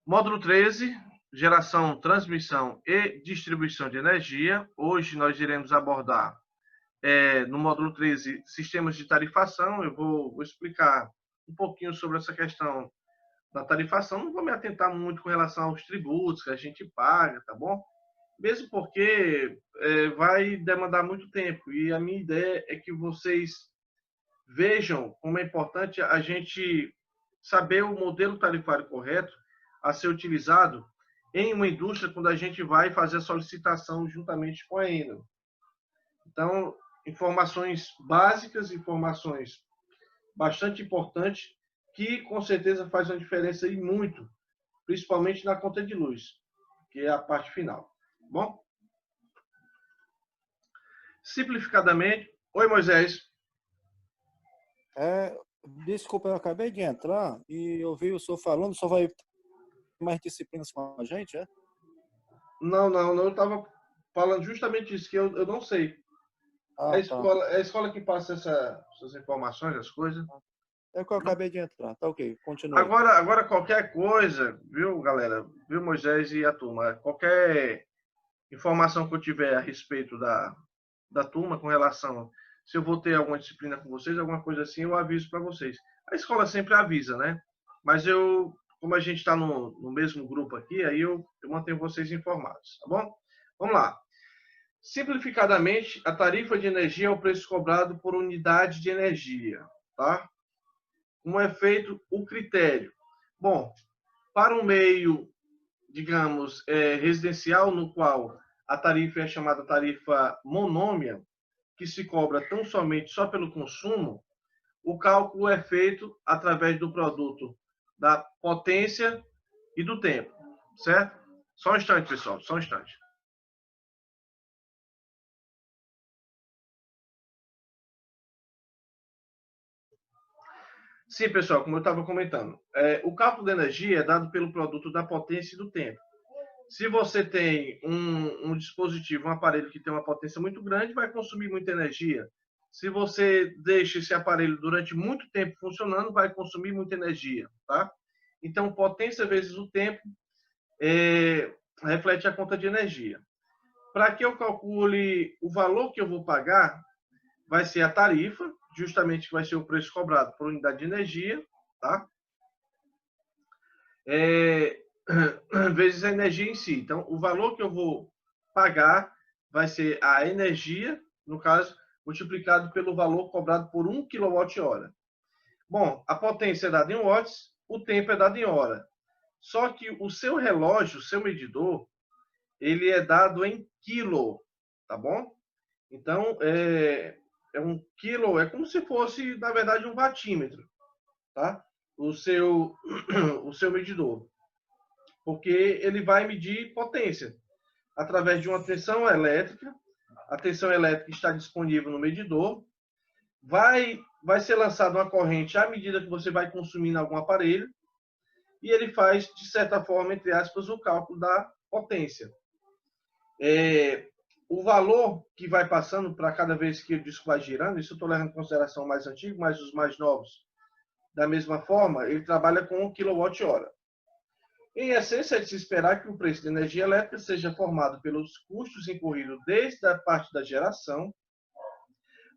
Módulo 13, geração, transmissão e distribuição de energia. Hoje nós iremos abordar, no módulo 13, sistemas de tarifação. Eu vou explicar um pouquinho sobre essa questão da tarifação. Não vou me atentar muito com relação aos tributos que a gente paga, tá bom? Mesmo porque vai demandar muito tempo. E a minha ideia é que vocês vejam como é importante a gente saber o modelo tarifário correto a ser utilizado em uma indústria quando a gente vai fazer a solicitação juntamente com a Enel. Então, informações básicas, informações bastante importantes, que com certeza faz uma diferença e muito, principalmente na conta de luz, que é a parte final. Bom? Simplificadamente, oi Moisés. Desculpa, eu acabei de entrar e ouvi o senhor falando, o senhor vai ter mais disciplinas com a gente, é? Não, eu estava falando justamente isso, que eu não sei. Ah, tá. É a escola que passa essas informações, as coisas. É que eu acabei de entrar. Tá ok, continue. Agora qualquer coisa, viu, galera? Viu, Moisés e a turma? Qualquer informação que eu tiver a respeito da turma com relação se eu vou ter alguma disciplina com vocês, alguma coisa assim, eu aviso para vocês. A escola sempre avisa, né? Mas como a gente está no mesmo grupo aqui, aí eu mantenho vocês informados, tá bom? Vamos lá. Simplificadamente, a tarifa de energia é o preço cobrado por unidade de energia, tá? Como é feito o critério? Bom, para um meio, digamos, residencial, no qual a tarifa é chamada tarifa monômia, que se cobra tão somente só pelo consumo, o cálculo é feito através do produto da potência e do tempo, certo? Só um instante, pessoal, só um instante. Sim, pessoal, como eu estava comentando, o cálculo da energia é dado pelo produto da potência e do tempo. Se você tem um dispositivo, um aparelho que tem uma potência muito grande, vai consumir muita energia. Se você deixa esse aparelho durante muito tempo funcionando, vai consumir muita energia, tá? Então, potência vezes o tempo reflete a conta de energia. Para que eu calcule o valor que eu vou pagar, vai ser a tarifa, justamente que vai ser o preço cobrado por unidade de energia, tá? Vezes a energia em si. Então, o valor que eu vou pagar vai ser a energia, no caso, multiplicado pelo valor cobrado por 1 kWh. Bom, a potência é dada em watts, o tempo é dado em hora. Só que o seu relógio, o seu medidor, ele é dado em quilo, tá bom? Então, é um quilo, é como se fosse, na verdade, um watímetro, tá? O seu medidor. Porque ele vai medir potência através de uma tensão elétrica. A tensão elétrica está disponível no medidor. Vai ser lançada uma corrente à medida que você vai consumindo algum aparelho e ele faz, de certa forma, entre aspas, o cálculo da potência. O valor que vai passando para cada vez que o disco vai girando, isso eu estou levando em consideração o mais antigo, mas os mais novos, da mesma forma, ele trabalha com 1 kWh. Em essência, é de se esperar que o preço de energia elétrica seja formado pelos custos incorridos desde a parte da geração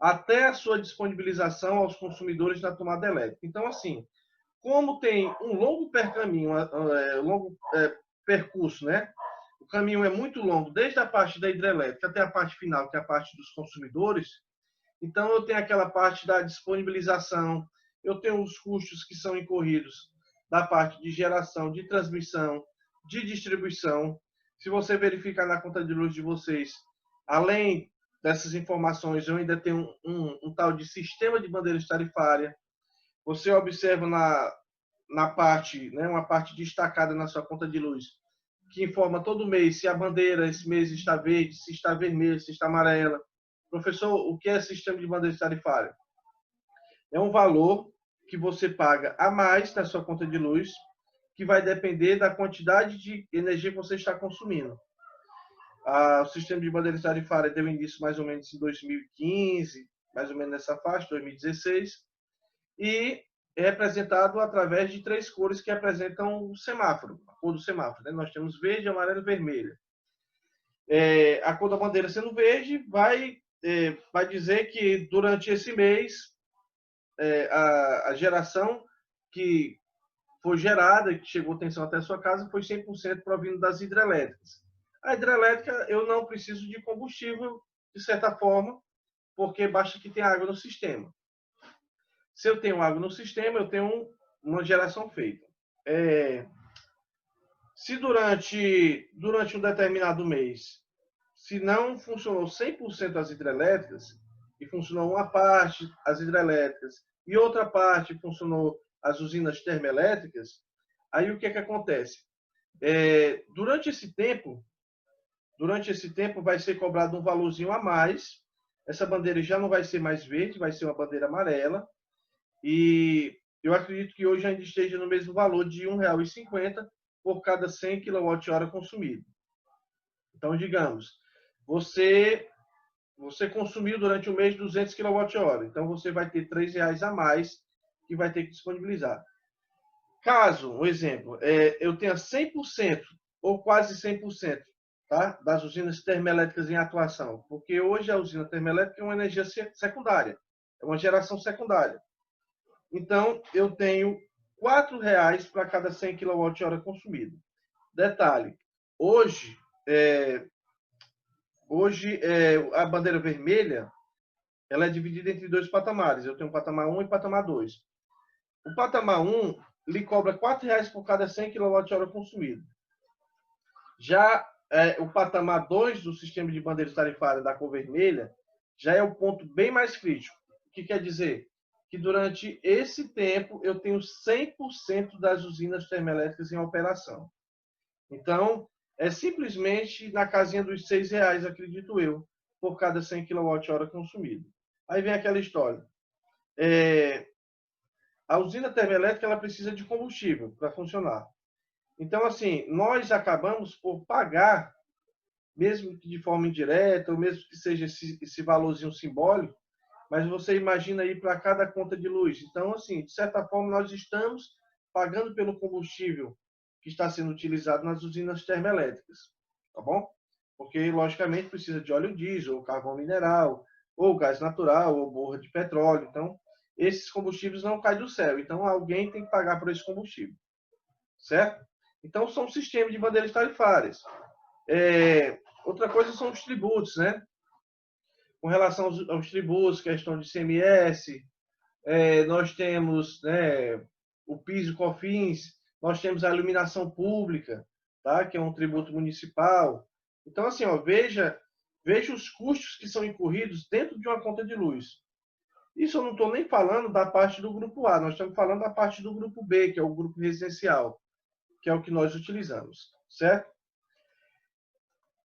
até a sua disponibilização aos consumidores na tomada elétrica. Então, assim, como tem um longo percaminho, longo percurso, né? O caminho é muito longo, desde a parte da hidrelétrica até a parte final, que é a parte dos consumidores. Então, eu tenho aquela parte da disponibilização, eu tenho os custos que são incorridos da parte de geração, de transmissão, de distribuição. Se você verificar na conta de luz de vocês, além dessas informações, eu ainda tenho um tal de sistema de bandeiras tarifária. Você observa na parte, né, uma parte destacada na sua conta de luz, que informa todo mês se a bandeira esse mês está verde, se está vermelha, se está amarela. Professor, o que é sistema de bandeira tarifária? É um valor que você paga a mais na sua conta de luz, que vai depender da quantidade de energia que você está consumindo. O sistema de bandeira tarifária deu início mais ou menos em 2015, mais ou menos nessa faixa, 2016, e é representado através de 3 cores que representam o semáforo, a cor do semáforo, né? Nós temos verde, amarelo e vermelho. A cor da bandeira sendo verde vai dizer que durante esse mês a geração que foi gerada, que chegou tensão até a sua casa, foi 100% provindo das hidrelétricas. A hidrelétrica, eu não preciso de combustível, de certa forma, porque basta que tenha água no sistema. Se eu tenho água no sistema, eu tenho uma geração feita. Se durante um determinado mês, se não funcionou 100% as hidrelétricas, e funcionou uma parte as hidrelétricas, e outra parte funcionou as usinas termoelétricas, aí o que acontece? Durante esse tempo vai ser cobrado um valorzinho a mais, essa bandeira já não vai ser mais verde, vai ser uma bandeira amarela, e eu acredito que hoje ainda esteja no mesmo valor de R$ 1,50 por cada 100 kWh consumido. Então, digamos, você consumiu durante o mês 200 kWh, então você vai ter R$ 3 a mais que vai ter que disponibilizar. Caso, um exemplo, eu tenha 100% ou quase 100%, tá, das usinas termoelétricas em atuação, porque hoje a usina termoelétrica é uma energia secundária, é uma geração secundária. Então, eu tenho R$ 4,00 para cada 100 kWh consumido. Detalhe, hoje a bandeira vermelha ela é dividida entre 2 patamares. Eu tenho o patamar 1 e o patamar 2. O patamar 1 lhe cobra R$ 4,00 por cada 100 kWh consumido. Já o patamar 2 do sistema de bandeiras tarifárias da cor vermelha já é o ponto bem mais crítico. O que quer dizer? Que durante esse tempo eu tenho 100% das usinas termoelétricas em operação. Então, é simplesmente na casinha dos R$ 6,00, acredito eu, por cada 100 kWh consumido. Aí vem aquela história. A usina termoelétrica ela precisa de combustível para funcionar. Então, assim, nós acabamos por pagar, mesmo que de forma indireta, ou mesmo que seja esse valorzinho simbólico, mas você imagina aí para cada conta de luz. Então, assim, de certa forma, nós estamos pagando pelo combustível que está sendo utilizado nas usinas termoelétricas, tá bom? Porque, logicamente, precisa de óleo diesel, ou carvão mineral, ou gás natural, ou borra de petróleo. Então, esses combustíveis não caem do céu. Então, alguém tem que pagar por esse combustível, certo? Então, são sistemas de bandeiras tarifárias. Outra coisa são os tributos, né? Com relação aos tributos, questão de ICMS, nós temos, né, o PIS e o COFINS, nós temos a iluminação pública, tá? Que é um tributo municipal. Então, assim, veja os custos que são incorridos dentro de uma conta de luz. Isso eu não estou nem falando da parte do grupo A, nós estamos falando da parte do grupo B, que é o grupo residencial, que é o que nós utilizamos, certo?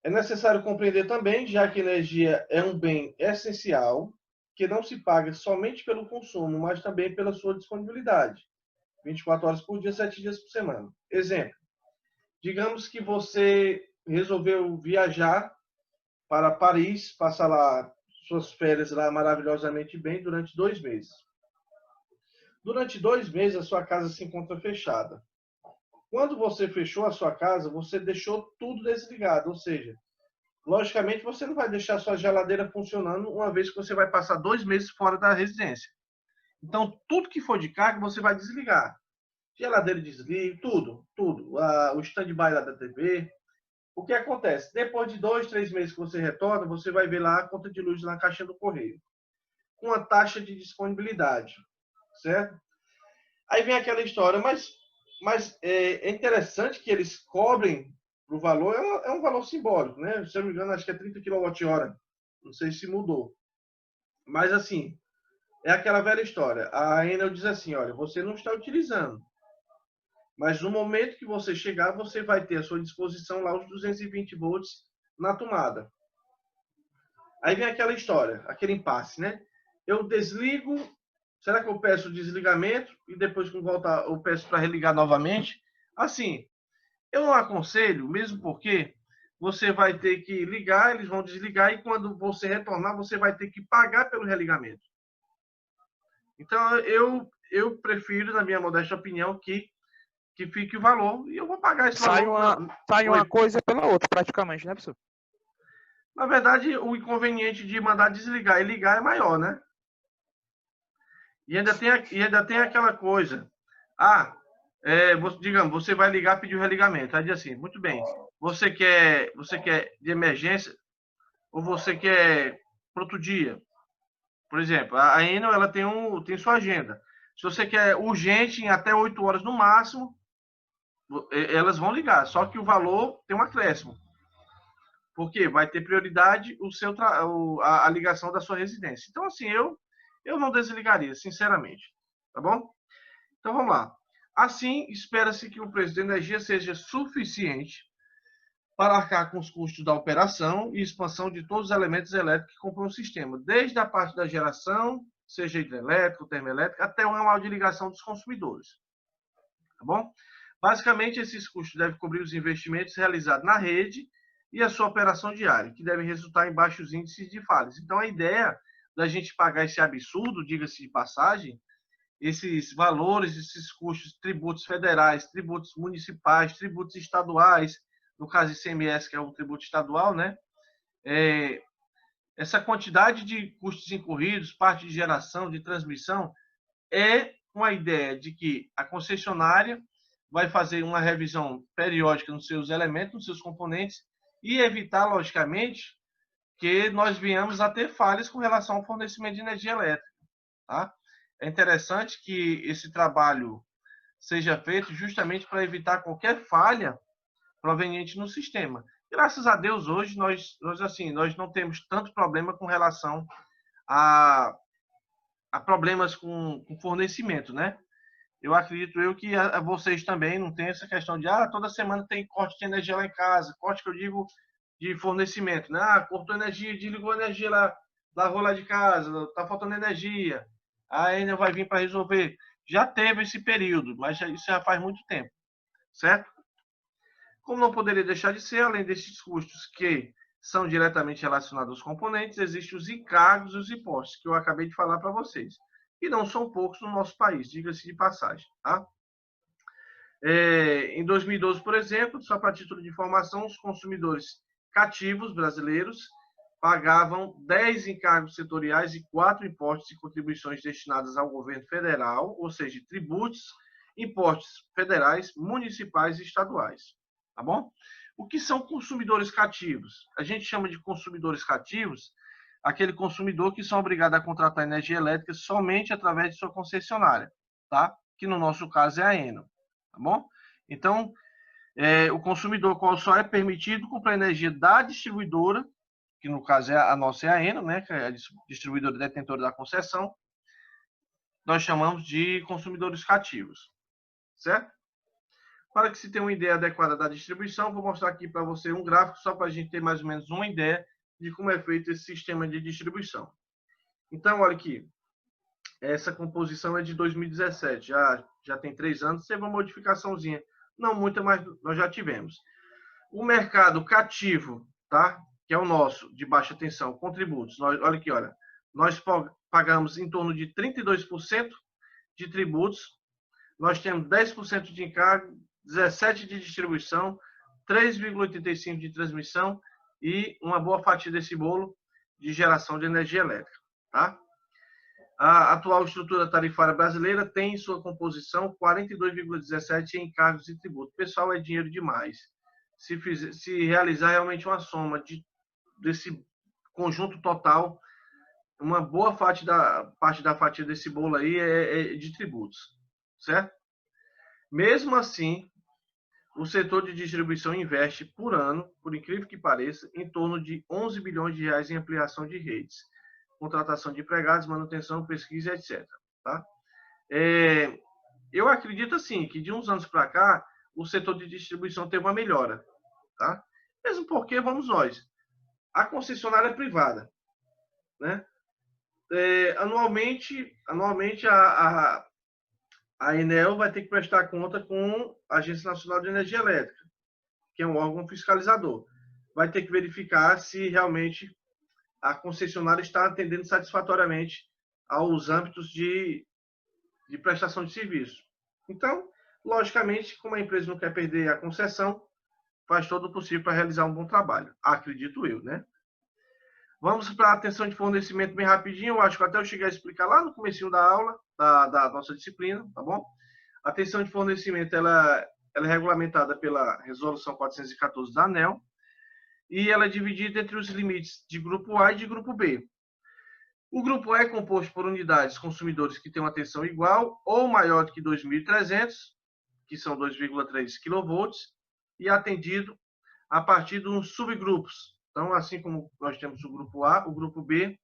É necessário compreender também, já que a energia é um bem essencial, que não se paga somente pelo consumo, mas também pela sua disponibilidade. 24 horas por dia, 7 dias por semana. Exemplo, digamos que você resolveu viajar para Paris, passar lá suas férias lá maravilhosamente bem durante 2 meses. Durante 2 meses, a sua casa se encontra fechada. Quando você fechou a sua casa, você deixou tudo desligado, ou seja, logicamente você não vai deixar a sua geladeira funcionando uma vez que você vai passar 2 meses fora da residência. Então, tudo que for de carga, você vai desligar. Geladeira desliga, tudo. O stand-by lá da TV. O que acontece? Depois de 2, 3 meses que você retorna, você vai ver lá a conta de luz na caixinha do correio. Com a taxa de disponibilidade, certo? Aí vem aquela história, mas é interessante que eles cobrem o valor, é um valor simbólico, né? Se eu não me engano, acho que é 30 kWh. Não sei se mudou. Mas, assim, é aquela velha história. A Enel diz assim, olha, você não está utilizando. Mas no momento que você chegar, você vai ter à sua disposição lá os 220 volts na tomada. Aí vem aquela história, aquele impasse, né? Eu desligo, será que eu peço desligamento e depois que voltar eu peço para religar novamente? Assim, eu não aconselho, mesmo porque você vai ter que ligar, eles vão desligar e quando você retornar, você vai ter que pagar pelo religamento. Então, eu prefiro, na minha modesta opinião, que fique o valor e eu vou pagar esse valor. Sai uma coisa pela outra, praticamente, né, professor? Na verdade, o inconveniente de mandar desligar e ligar é maior, né? E ainda tem aquela coisa. Digamos, você vai ligar, pedir o religamento. Aí diz assim, muito bem, você quer de emergência ou você quer para outro dia? Por exemplo, a Enel, ela tem sua agenda. Se você quer urgente, em até 8 horas no máximo, elas vão ligar. Só que o valor tem um acréscimo. Porque vai ter prioridade a ligação da sua residência. Então, assim, eu não desligaria, sinceramente. Tá bom? Então, vamos lá. Assim, espera-se que o preço da energia seja suficiente para arcar com os custos da operação e expansão de todos os elementos elétricos que compõem o sistema, desde a parte da geração, seja hidrelétrico, termoelétrico, até o ramal de ligação dos consumidores. Tá bom? Basicamente, esses custos devem cobrir os investimentos realizados na rede e a sua operação diária, que devem resultar em baixos índices de falhas. Então, a ideia da gente pagar esse absurdo, diga-se de passagem, esses valores, esses custos, tributos federais, tributos municipais, tributos estaduais, no caso ICMS, que é um tributo estadual, né? Essa quantidade de custos incorridos, parte de geração, de transmissão, é uma ideia de que a concessionária vai fazer uma revisão periódica nos seus elementos, nos seus componentes, e evitar, logicamente, que nós venhamos a ter falhas com relação ao fornecimento de energia elétrica. Tá? É interessante que esse trabalho seja feito justamente para evitar qualquer falha proveniente no sistema. Graças a Deus, hoje, nós não temos tanto problema com relação a problemas com fornecimento, né? Eu acredito que vocês também não têm essa questão de toda semana tem corte de energia lá em casa, corte que eu digo de fornecimento, né? Cortou energia, desligou a energia lá, lavou lá de casa, tá faltando energia, a Enel vai vir para resolver. Já teve esse período, mas isso já faz muito tempo, certo? Como não poderia deixar de ser, além desses custos que são diretamente relacionados aos componentes, existem os encargos e os impostos, que eu acabei de falar para vocês. E não são poucos no nosso país, diga-se de passagem. Tá? Em 2012, por exemplo, só para título de informação, os consumidores cativos brasileiros pagavam 10 encargos setoriais e 4 impostos e contribuições destinadas ao governo federal, ou seja, tributos, impostos federais, municipais e estaduais. Tá bom? O que são consumidores cativos? A gente chama de consumidores cativos aquele consumidor que são obrigados a contratar energia elétrica somente através de sua concessionária, tá? Que no nosso caso é a Enel, tá bom? Então, o consumidor qual só é permitido comprar energia da distribuidora, que no caso a nossa é a Enel, né? Que é a distribuidora detentora da concessão, nós chamamos de consumidores cativos, certo? Para que se tenha uma ideia adequada da distribuição, vou mostrar aqui para você um gráfico só para a gente ter mais ou menos uma ideia de como é feito esse sistema de distribuição. Então, olha aqui, essa composição é de 2017, já tem 3 anos, teve uma modificaçãozinha, não muita, mas nós já tivemos. O mercado cativo, tá? Que é o nosso, de baixa tensão, com tributos. Olha aqui, olha, nós pagamos em torno de 32% de tributos, nós temos 10% de encargo, 17% de distribuição, 3,85% de transmissão e uma boa fatia desse bolo de geração de energia elétrica. Tá? A atual estrutura tarifária brasileira tem em sua composição 42,17% em encargos e tributos. Pessoal, é dinheiro demais. Se realizar realmente uma soma desse conjunto total, uma boa parte da fatia desse bolo aí é de tributos, certo? Mesmo assim, o setor de distribuição investe por ano, por incrível que pareça, em torno de 11 bilhões de reais em ampliação de redes, contratação de empregados, manutenção, pesquisa, etc. Tá? Eu acredito assim que de uns anos para cá o setor de distribuição teve uma melhora, tá? Mesmo porque, vamos nós, a concessionária é privada, né? Anualmente a Enel vai ter que prestar conta com a Agência Nacional de Energia Elétrica, que é um órgão fiscalizador. Vai ter que verificar se realmente a concessionária está atendendo satisfatoriamente aos âmbitos de de prestação de serviço. Então, logicamente, como a empresa não quer perder a concessão, faz todo o possível para realizar um bom trabalho, acredito eu, né? Vamos para a atenção de fornecimento bem rapidinho, eu acho que até eu cheguei a explicar lá no comecinho da aula, da nossa disciplina, tá bom? A atenção de fornecimento, ela é regulamentada pela Resolução 414 da ANEEL, e ela é dividida entre os limites de grupo A e de grupo B. O grupo A é composto por unidades consumidores que têm uma tensão igual ou maior do que 2.300, que são 2,3 kV, e atendido a partir de uns subgrupos. Então, assim como nós temos o grupo A, o grupo B,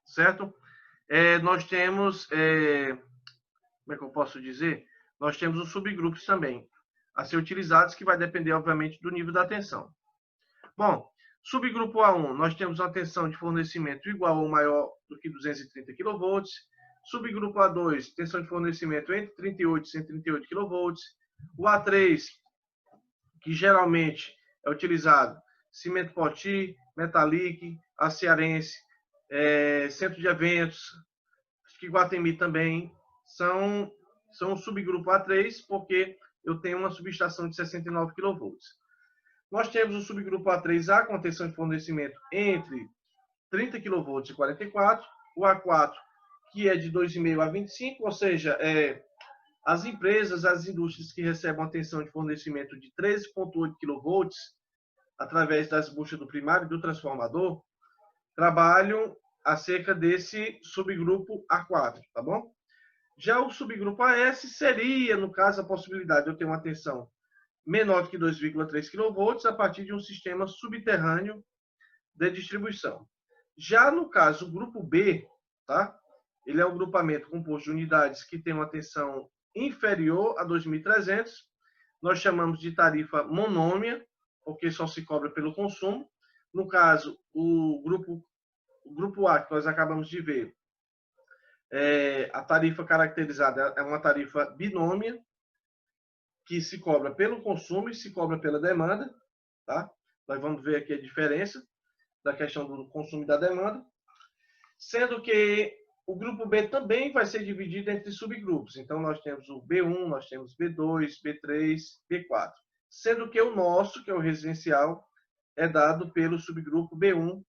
certo? Nós temos, como é que eu posso dizer? Nós temos os subgrupos também a ser utilizados, que vai depender, obviamente, do nível da tensão. Bom, subgrupo A1, nós temos uma tensão de fornecimento igual ou maior do que 230 kV. Subgrupo A2, tensão de fornecimento entre 38 e 138 kV. O A3, que geralmente é utilizado cimento poti, metalic, açarense, centro de eventos, acho que Guatemi também, são o subgrupo A3, porque eu tenho uma subestação de 69 kV. Nós temos o subgrupo A3A, com a tensão de fornecimento entre 30 kV e 44, o A4, que é de 2,5 a 25, ou seja, as empresas, as indústrias que recebem uma tensão de fornecimento de 13,8 kV, através das buchas do primário e do transformador, trabalham acerca desse subgrupo A4, tá bom? Já o subgrupo AS seria, no caso, a possibilidade de eu ter uma tensão menor do que 2,3 kV a partir de um sistema subterrâneo de distribuição. Já no caso, o grupo B, tá? Ele é um grupamento composto de unidades que tem uma tensão inferior a 2.300. Nós chamamos de tarifa monômia, porque só se cobra pelo consumo. No caso, o grupo A, que nós acabamos de ver, a tarifa caracterizada é uma tarifa binômia, que se cobra pelo consumo e se cobra pela demanda, tá? Nós vamos ver aqui a diferença da questão do consumo e da demanda, sendo que o grupo B também vai ser dividido entre subgrupos. Então, nós temos o B1, nós temos B2, B3, B4. Sendo que o nosso, que é o residencial, é dado pelo subgrupo B1,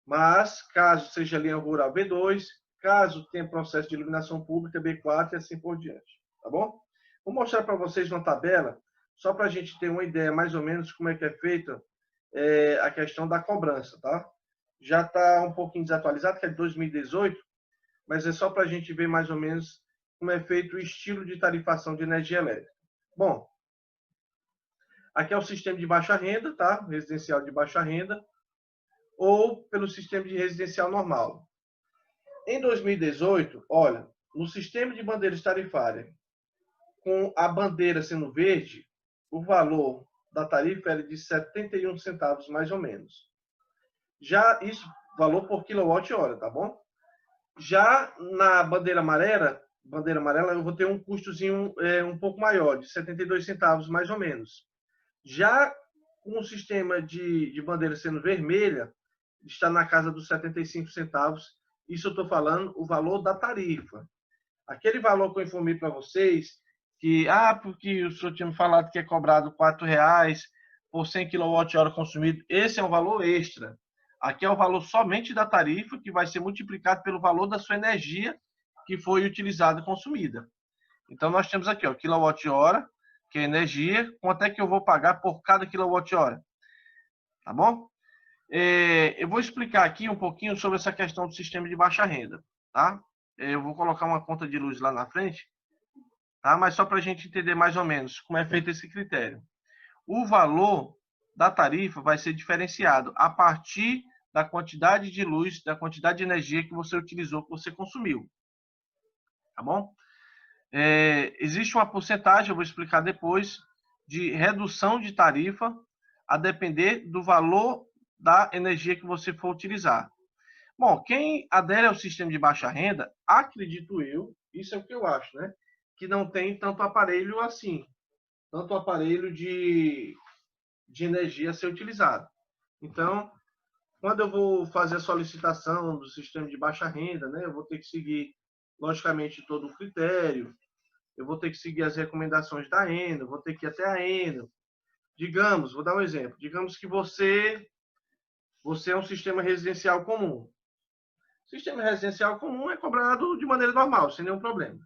mas, caso seja linha rural, B2, caso tenha processo de iluminação pública, B4 e assim por diante. Tá bom? Vou mostrar para vocês uma tabela, só para a gente ter uma ideia mais ou menos como é que é feita a questão da cobrança, tá? Já está um pouquinho desatualizado, que é de 2018, mas é só para a gente ver mais ou menos como é feito o estilo de tarifação de energia elétrica. Bom, aqui é o sistema de baixa renda, tá? Residencial de baixa renda, ou pelo sistema de residencial normal. Em 2018, olha, no sistema de bandeiras tarifárias, com a bandeira sendo verde, o valor da tarifa era de 71 centavos, mais ou menos. Já isso, valor por quilowatt-hora, tá bom? Já na bandeira amarela, eu vou ter um custozinho um pouco maior, de 72 centavos, mais ou menos. Já com o sistema de bandeira sendo vermelha, está na casa dos 75 centavos. Isso eu estou falando o valor da tarifa. Aquele valor que eu informei para vocês, que, porque o senhor tinha me falado que é cobrado R$4 por 100 kWh consumido, esse é um valor extra. Aqui é o valor somente da tarifa, que vai ser multiplicado pelo valor da sua energia que foi utilizada e consumida. Então, nós temos aqui, ó, quilowatt-hora, que é energia, quanto é que eu vou pagar por cada quilowatt-hora. Tá bom? Eu vou explicar aqui um pouquinho sobre essa questão do sistema de baixa renda, tá? Eu vou colocar uma conta de luz lá na frente, tá? Mas só para a gente entender mais ou menos como é feito esse critério. O valor da tarifa vai ser diferenciado a partir da quantidade de luz, da quantidade de energia que você utilizou, que você consumiu. Tá bom? Existe uma porcentagem, eu vou explicar depois, de redução de tarifa a depender do valor da energia que você for utilizar. Bom, quem adere ao sistema de baixa renda, acredito eu, isso é o que eu acho, né? Que não tem tanto aparelho assim, tanto aparelho de energia a ser utilizado. Então, quando eu vou fazer a solicitação do sistema de baixa renda, né, eu vou ter que seguir logicamente, todo o critério, eu vou ter que seguir as recomendações da Enel, vou ter que ir até a Enel. Digamos, vou dar um exemplo, digamos que você é um sistema residencial comum. O sistema residencial comum é cobrado de maneira normal, sem nenhum problema.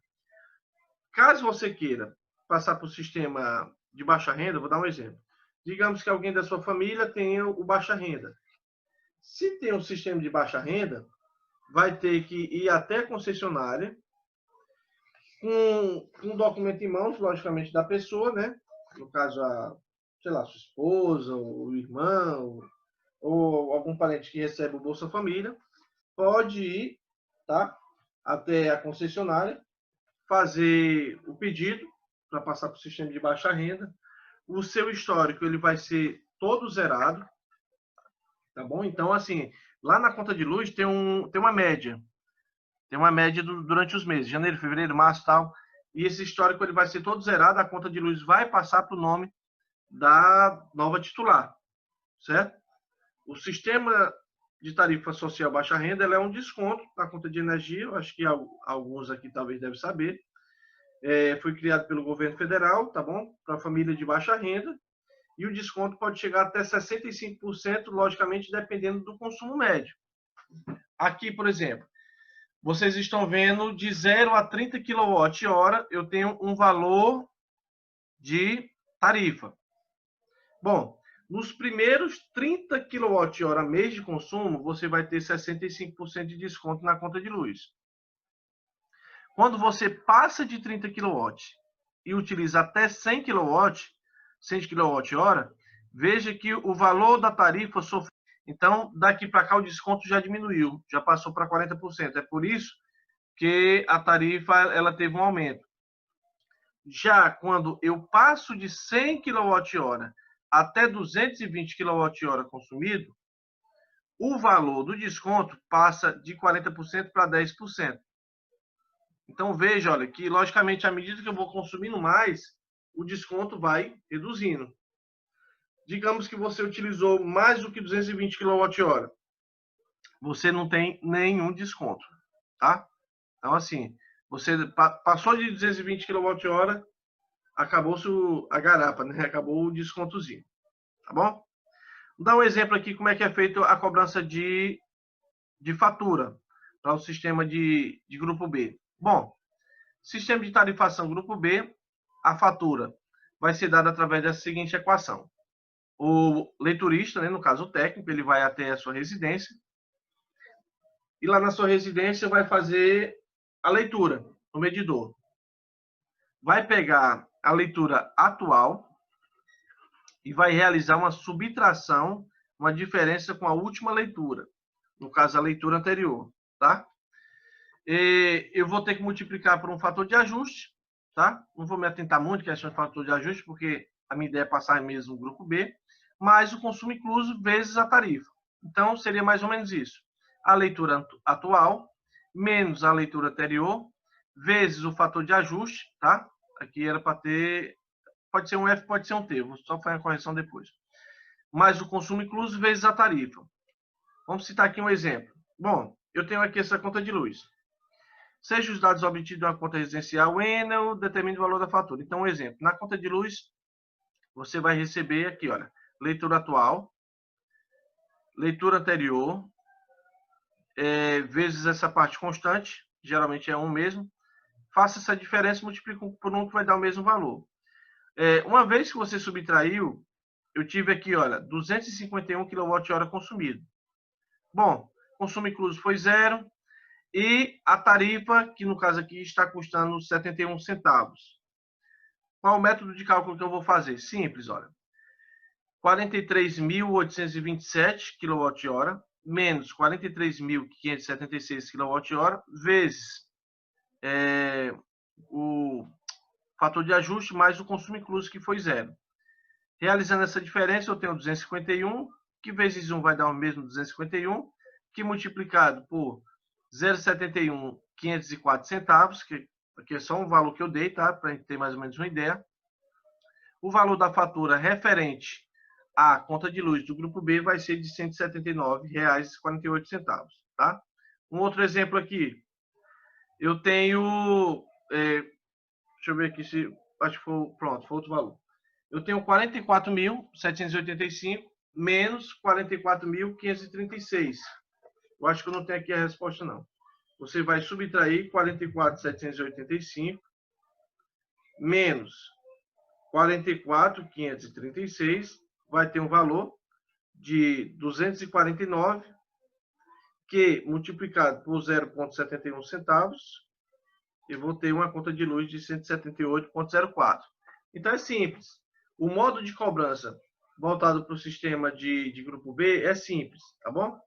Caso você queira passar para o sistema de baixa renda, vou dar um exemplo. Digamos que alguém da sua família tenha o baixa renda. Se tem um sistema de baixa renda, vai ter que ir até a concessionária com um documento em mãos, logicamente, da pessoa, né? No caso, sei lá, sua esposa, o irmão, ou algum parente que recebe o Bolsa Família, pode ir, tá? Até a concessionária, fazer o pedido para passar para o sistema de baixa renda. O seu histórico ele vai ser todo zerado, tá bom? Então, assim, lá na conta de luz tem uma média. Tem uma média durante os meses, janeiro, fevereiro, março e tal. E esse histórico ele vai ser todo zerado, a conta de luz vai passar para o nome da nova titular, certo? O sistema de tarifa social baixa renda ela é um desconto na conta de energia, eu acho que alguns aqui talvez devem saber. Foi criado pelo governo federal, tá bom? Para a família de baixa renda. E o desconto pode chegar até 65%, logicamente, dependendo do consumo médio. Aqui, por exemplo, vocês estão vendo de 0 a 30 kWh, eu tenho um valor de tarifa. Bom, nos primeiros 30 kWh mês de consumo, você vai ter 65% de desconto na conta de luz. Quando você passa de 30 kW e utiliza até 100 kWh, veja que o valor da tarifa sofreu. Então, daqui para cá o desconto já diminuiu, já passou para 40%. É por isso que a tarifa ela teve um aumento. Já quando eu passo de 100 kWh até 220 kWh consumido, o valor do desconto passa de 40% para 10%. Então, veja, olha, que logicamente, à medida que eu vou consumindo mais, o desconto vai reduzindo. Digamos que você utilizou mais do que 220 kWh. Você não tem nenhum desconto, tá? Então, assim, você passou de 220 kWh, acabou-se a garapa, né? Acabou o descontozinho, tá bom? Vou dar um exemplo aqui como é que é feito a cobrança de fatura para o sistema de grupo B. Bom, sistema de tarifação grupo B, a fatura vai ser dada através dessa seguinte equação. O leiturista, né, no caso o técnico, ele vai até a sua residência e lá na sua residência vai fazer a leitura no medidor. Vai pegar a leitura atual e vai realizar uma subtração, uma diferença com a última leitura, no caso a leitura anterior, tá? E eu vou ter que multiplicar por um fator de ajuste, tá? Não vou me atentar muito à questão de fator de ajuste, porque a minha ideia é passar mesmo no grupo B, mas o consumo incluso vezes a tarifa. Então, seria mais ou menos isso. A leitura atual, menos a leitura anterior, vezes o fator de ajuste, tá? Aqui era para ter... Pode ser um F, pode ser um T. Vou só fazer a correção depois. Mais o consumo incluso vezes a tarifa. Vamos citar aqui um exemplo. Bom, eu tenho aqui essa conta de luz. Seja os dados obtidos de uma conta residencial, Enel, determine o valor da fatura. Então, um exemplo. Na conta de luz, você vai receber aqui, olha, leitura atual, leitura anterior, vezes essa parte constante, geralmente é 1 mesmo. Faça essa diferença, multiplica por 1 que vai dar o mesmo valor. Uma vez que você subtraiu, eu tive aqui, olha, 251 kWh consumido. Bom, consumo incluso foi 0 e a tarifa, que no caso aqui está custando 71 centavos. Qual o método de cálculo que eu vou fazer? Simples, olha. 43.827 kWh menos 43.576 kWh vezes o fator de ajuste mais o consumo incluso, que foi 0. Realizando essa diferença, eu tenho 251, que vezes 1 vai dar o mesmo 251, que multiplicado por 0,71, 504 centavos, que aqui é só um valor que eu dei, tá? Para a gente ter mais ou menos uma ideia. O valor da fatura referente à conta de luz do grupo B vai ser de R$ 179,48, tá? Um outro exemplo aqui. eu tenho, deixa eu ver aqui se, acho que foi, pronto, foi outro valor. Eu tenho 44.785 menos 44.536. Eu acho que eu não tenho aqui a resposta, não. Você vai subtrair 44.785 menos 44.536, vai ter um valor de 249, que multiplicado por 0,71 centavos, eu vou ter uma conta de luz de 178,04. Então é simples. O modo de cobrança voltado para o sistema de grupo B é simples, tá bom?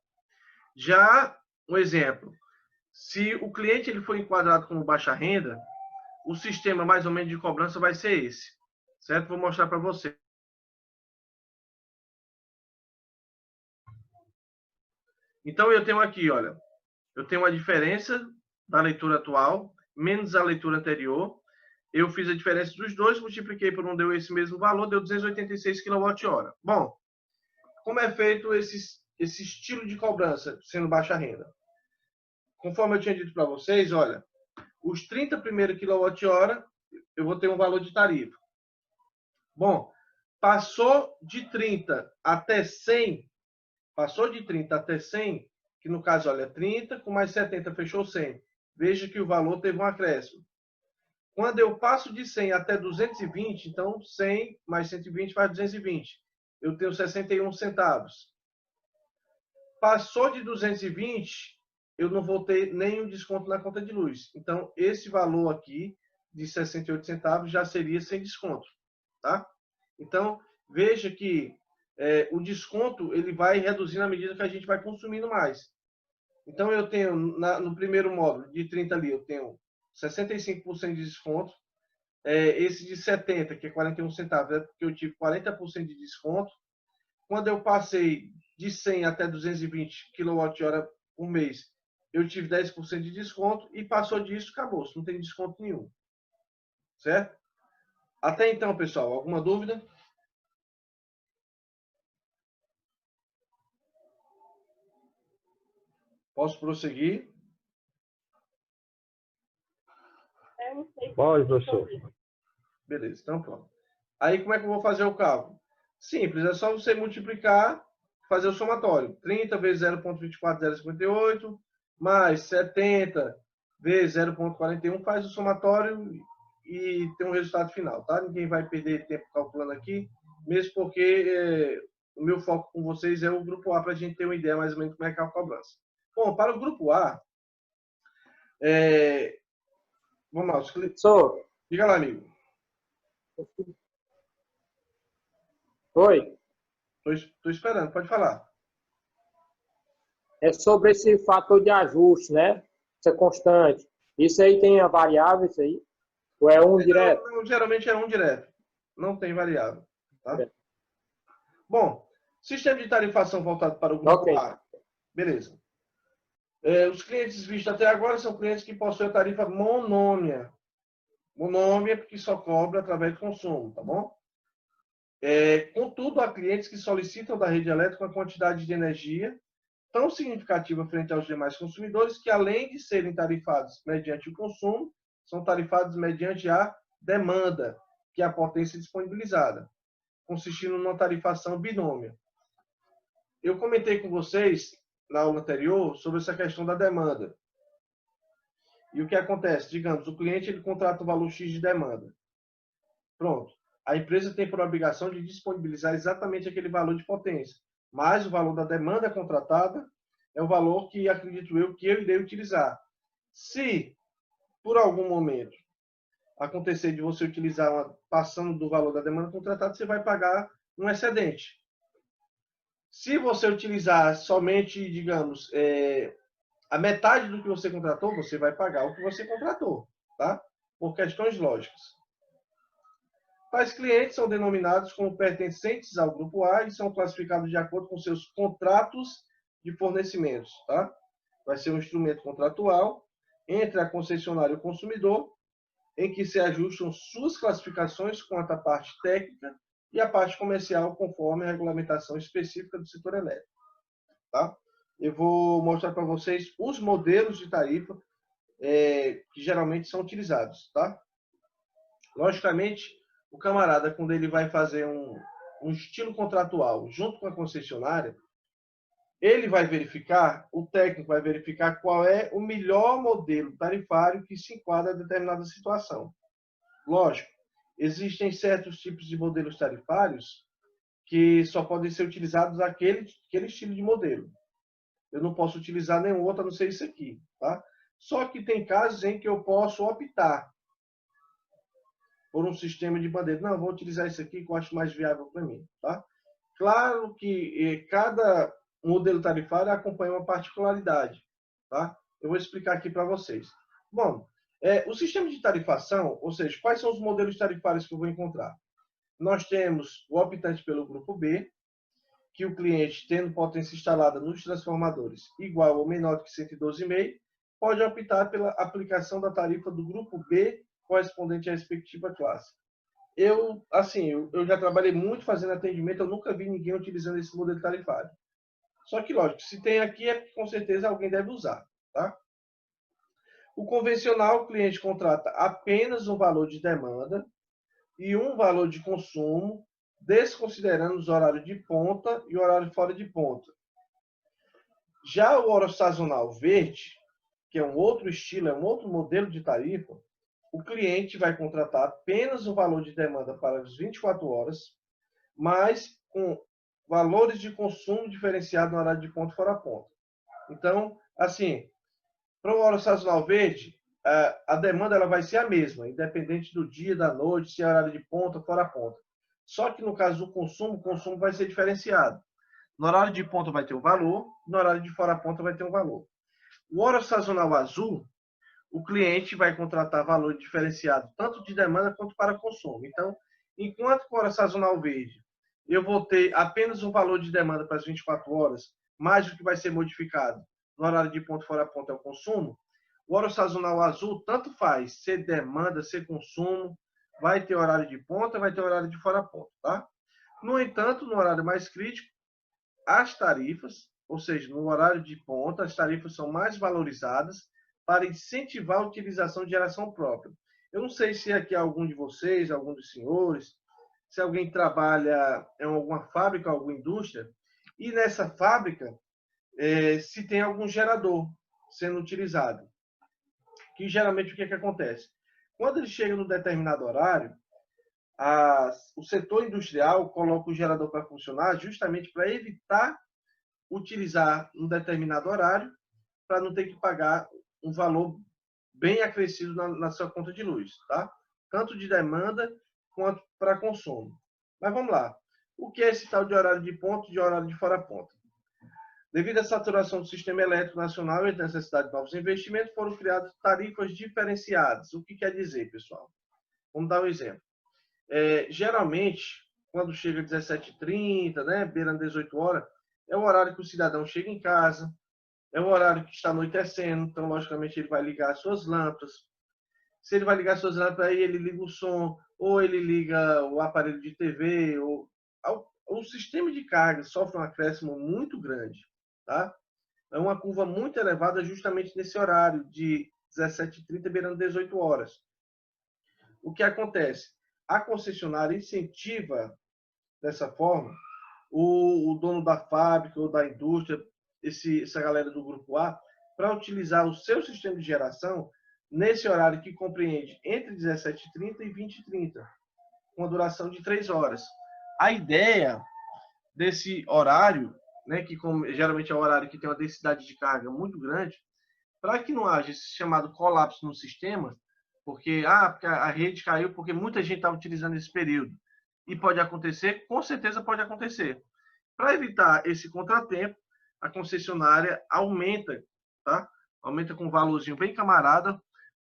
Já um exemplo, se o cliente ele for enquadrado como baixa renda, o sistema mais ou menos de cobrança vai ser esse, certo? Vou mostrar para você. Então eu tenho aqui, olha, eu tenho a diferença da leitura atual menos a leitura anterior. Eu fiz a diferença dos dois, multipliquei por um, deu esse mesmo valor, deu 286 kWh. Bom, como é feito esse estilo de cobrança, sendo baixa renda? Conforme eu tinha dito para vocês, olha, os 30 primeiros kWh, eu vou ter um valor de tarifa. Bom, passou de 30 até 100, que no caso, olha, 30 com mais 70 fechou 100. Veja que o valor teve um acréscimo. Quando eu passo de 100 até 220, então 100 mais 120 faz 220. Eu tenho 61 centavos. Passou de 220, eu não vou ter nenhum desconto na conta de luz. Então, esse valor aqui de 68 centavos já seria sem desconto, tá? Então, veja que o desconto ele vai reduzir na medida que a gente vai consumindo mais. Então, eu tenho, no primeiro módulo de 30 ali, eu tenho 65% de desconto. Esse de 70, que é 41 centavos, é porque eu tive 40% de desconto. Quando eu passei de 100 até 220 kWh por mês, eu tive 10% de desconto e passou disso, acabou, não tem desconto nenhum. Certo? Até então, pessoal, alguma dúvida? Posso prosseguir? Pode, professor. Beleza, então pronto. Aí como é que eu vou fazer o cálculo? Simples, é só você multiplicar, fazer o somatório. 30 vezes 0,24058, mais 70 vezes 0,41, faz o somatório e tem um resultado final, tá? Ninguém vai perder tempo calculando aqui, mesmo porque o meu foco com vocês é o grupo A, para a gente ter uma ideia mais ou menos como é que é a cobrança. Bom, para o grupo A, vamos lá. Professor. Diga lá, amigo. Oi. Estou esperando, pode falar. É sobre esse fator de ajuste, né? Isso é constante. Isso aí tem a variável, isso aí? Ou é um direto? Não, geralmente é um direto. Não tem variável. Tá? Bom, sistema de tarifação voltado para o grupo A. Beleza. Os clientes vistos até agora são clientes que possuem a tarifa monômia. Monômia porque só cobra através de consumo, tá bom? Contudo, há clientes que solicitam da rede elétrica uma quantidade de energia tão significativa frente aos demais consumidores que, além de serem tarifados mediante o consumo, são tarifados mediante a demanda, que é a potência disponibilizada, consistindo numa tarifação binômia. Eu comentei com vocês, na aula anterior, sobre essa questão da demanda. E o que acontece? Digamos, o cliente ele contrata o valor X de demanda. Pronto. A empresa tem por obrigação de disponibilizar exatamente aquele valor de potência. Mas o valor da demanda contratada é o valor que, acredito eu, que eu irei utilizar. Se, por algum momento, acontecer de você utilizar passando do valor da demanda contratada, você vai pagar um excedente. Se você utilizar somente, digamos, a metade do que você contratou, você vai pagar o que você contratou, tá? Por questões lógicas. Tais clientes são denominados como pertencentes ao grupo A e são classificados de acordo com seus contratos de fornecimentos, tá? Vai ser um instrumento contratual entre a concessionária e o consumidor, em que se ajustam suas classificações quanto à parte técnica e a parte comercial, conforme a regulamentação específica do setor elétrico, tá? Eu vou mostrar para vocês os modelos de tarifa. que geralmente são utilizados, tá? Logicamente, o camarada, quando ele vai fazer um estilo contratual junto com a concessionária, ele vai verificar, o técnico vai verificar qual é o melhor modelo tarifário que se enquadra a determinada situação. Lógico, existem certos tipos de modelos tarifários que só podem ser utilizados aquele estilo de modelo. Eu não posso utilizar nenhum outro a não ser isso aqui, tá? Só que tem casos em que eu posso optar por um sistema de bandeira. Não, vou utilizar isso aqui que eu acho mais viável para mim, tá? Claro que cada modelo tarifário acompanha uma particularidade, tá? Eu vou explicar aqui para vocês. Bom, o sistema de tarifação, ou seja, quais são os modelos tarifários que eu vou encontrar? Nós temos o optante pelo grupo B, que o cliente, tendo potência instalada nos transformadores igual ou menor que 112,5, pode optar pela aplicação da tarifa do grupo B correspondente à respectiva classe. Eu já trabalhei muito fazendo atendimento, eu nunca vi ninguém utilizando esse modelo tarifário. Só que, lógico, se tem aqui, é que com certeza alguém deve usar, tá? O convencional, o cliente contrata apenas um valor de demanda e um valor de consumo, desconsiderando os horários de ponta e horário fora de ponta. Já o hora sazonal verde, que é um outro estilo, é um outro modelo de tarifa, o cliente vai contratar apenas o valor de demanda para as 24 horas, mas com valores de consumo diferenciado no horário de ponta e fora ponta. Então, assim, para o hora sazonal verde, a demanda ela vai ser a mesma, independente do dia, da noite, se é horário de ponta ou fora ponta. Só que no caso do consumo, o consumo vai ser diferenciado. No horário de ponta vai ter um valor, no horário de fora ponta vai ter um valor. O hora sazonal azul, o cliente vai contratar valor diferenciado tanto de demanda quanto para consumo. Então, enquanto com hora sazonal verde, eu vou ter apenas um valor de demanda para as 24 horas, mais o que vai ser modificado no horário de ponto fora ponto é o consumo, o hora sazonal azul tanto faz ser demanda, ser consumo, vai ter horário de ponta, vai ter horário de fora ponto, tá? No entanto, no horário mais crítico, as tarifas, ou seja, no horário de ponta, as tarifas são mais valorizadas para incentivar a utilização de geração própria. Eu não sei se aqui algum de vocês, algum dos senhores, se alguém trabalha em alguma fábrica, alguma indústria, e nessa fábrica se tem algum gerador sendo utilizado. Que geralmente o que acontece? Quando ele chega num determinado horário, o setor industrial coloca o gerador para funcionar justamente para evitar utilizar um determinado horário para não ter que pagar um valor bem acrescido na sua conta de luz, tá? Tanto de demanda quanto para consumo. Mas vamos lá. O que é esse tal de horário de ponta e de horário de fora ponta? Devido à saturação do sistema elétrico nacional e à necessidade de novos investimentos, foram criadas tarifas diferenciadas. O que quer dizer, pessoal? Vamos dar um exemplo. Geralmente, quando chega 17h30, né, beirando 18 horas, é o horário que o cidadão chega em casa, é o horário que está anoitecendo, então, logicamente, ele vai ligar as suas lâmpadas. Se ele vai ligar as suas lâmpadas, aí ele liga o som, ou ele liga o aparelho de TV, o sistema de carga sofre um acréscimo muito grande, tá? É uma curva muito elevada justamente nesse horário de 17h30, beirando 18 horas. O que acontece? A concessionária incentiva, dessa forma, o dono da fábrica ou da indústria, essa galera do grupo A, para utilizar o seu sistema de geração nesse horário que compreende entre 17h30 e 20h30, com a duração de 3 horas. A ideia desse horário, né, que geralmente é o horário que tem uma densidade de carga muito grande, para que não haja esse chamado colapso no sistema, porque a rede caiu porque muita gente está utilizando esse período. E pode acontecer, com certeza pode acontecer. Para evitar esse contratempo, a concessionária aumenta, tá? Aumenta com um valorzinho bem camarada,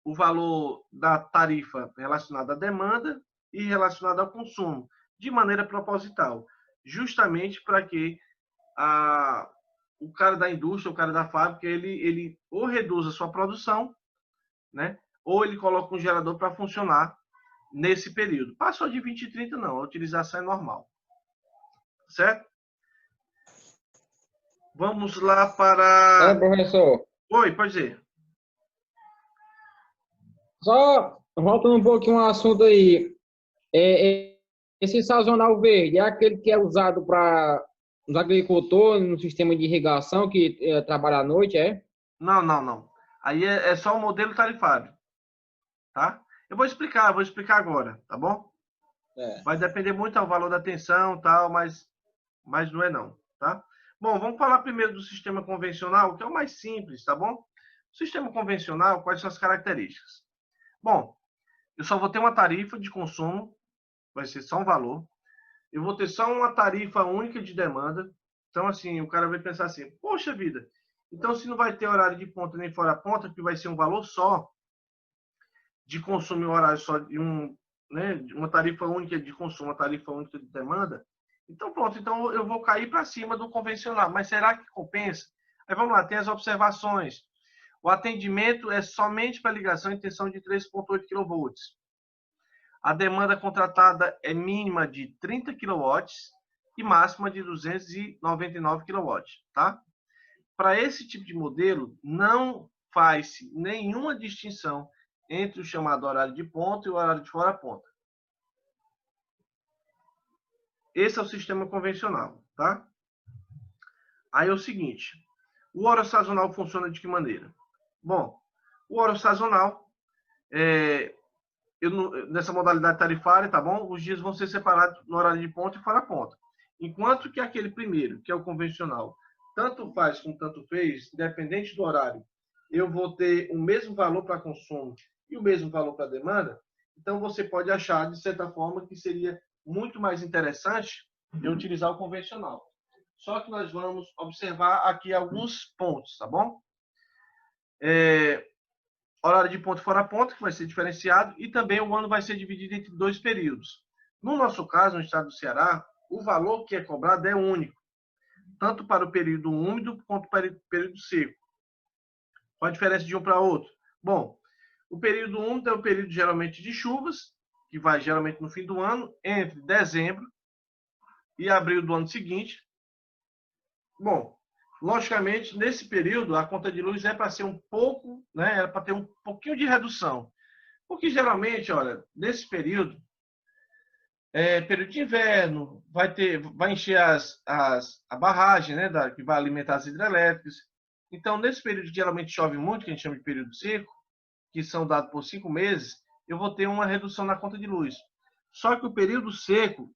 o valor da tarifa relacionada à demanda e relacionada ao consumo, de maneira proposital, justamente para que o cara da indústria, o cara da fábrica, ele ou reduza a sua produção, né? Ou ele coloca um gerador para funcionar nesse período. Passou de 20h30, não, a utilização é normal. Certo? Vamos lá para... Professor, Oi, pode dizer. Só voltando um pouquinho ao assunto aí. Esse sazonal verde é aquele que é usado para os agricultores no sistema de irrigação que trabalha à noite, é? Não, não, não. Aí é só o modelo tarifário, tá? Eu vou explicar agora, tá bom? Vai depender muito do valor da tensão, tal, mas não é não, tá? Bom, vamos falar primeiro do sistema convencional, que é o mais simples, tá bom? O sistema convencional, quais são as características? Bom, eu só vou ter uma tarifa de consumo, vai ser só um valor. Eu vou ter só uma tarifa única de demanda. Então, assim, o cara vai pensar assim, poxa vida, então se não vai ter horário de ponta nem fora ponta, que vai ser um valor só de consumo e um horário só de uma tarifa única de consumo, uma tarifa única de demanda, então pronto, então eu vou cair para cima do convencional. Mas será que compensa? Aí vamos lá, tem as observações. O atendimento é somente para ligação em tensão de 3,8 kV. A demanda contratada é mínima de 30 kW e máxima de 299 kW, tá? Para esse tipo de modelo, não faz-se nenhuma distinção entre o chamado horário de ponta e o horário de fora ponta. Esse é o sistema convencional, tá? Aí é o seguinte, o hora sazonal funciona de que maneira? Bom, o hora sazonal, nessa modalidade tarifária, tá bom? Os dias vão ser separados no horário de ponta e fora ponta. Enquanto que aquele primeiro, que é o convencional, tanto faz como tanto fez, independente do horário, eu vou ter o mesmo valor para consumo e o mesmo valor para demanda, então você pode achar, de certa forma, que seria muito mais interessante eu utilizar o convencional. Só que nós vamos observar aqui alguns pontos, tá bom? Horário de ponta e fora ponta, que vai ser diferenciado, e também o ano vai ser dividido entre 2 períodos. No nosso caso, no estado do Ceará, o valor que é cobrado é único, tanto para o período úmido quanto para o período seco. Qual a diferença de um para outro? Bom, o período úmido é o período geralmente de chuvas, que vai geralmente no fim do ano, entre dezembro e abril do ano seguinte. Bom, logicamente, nesse período, a conta de luz é para ser um pouco, né, é para ter um pouquinho de redução. Porque geralmente, olha, nesse período, período de inverno, vai encher a barragem, né, que vai alimentar as hidrelétricas. Então, nesse período que geralmente chove muito, que a gente chama de período seco, que são dados por 5 meses, eu vou ter uma redução na conta de luz. Só que o período seco,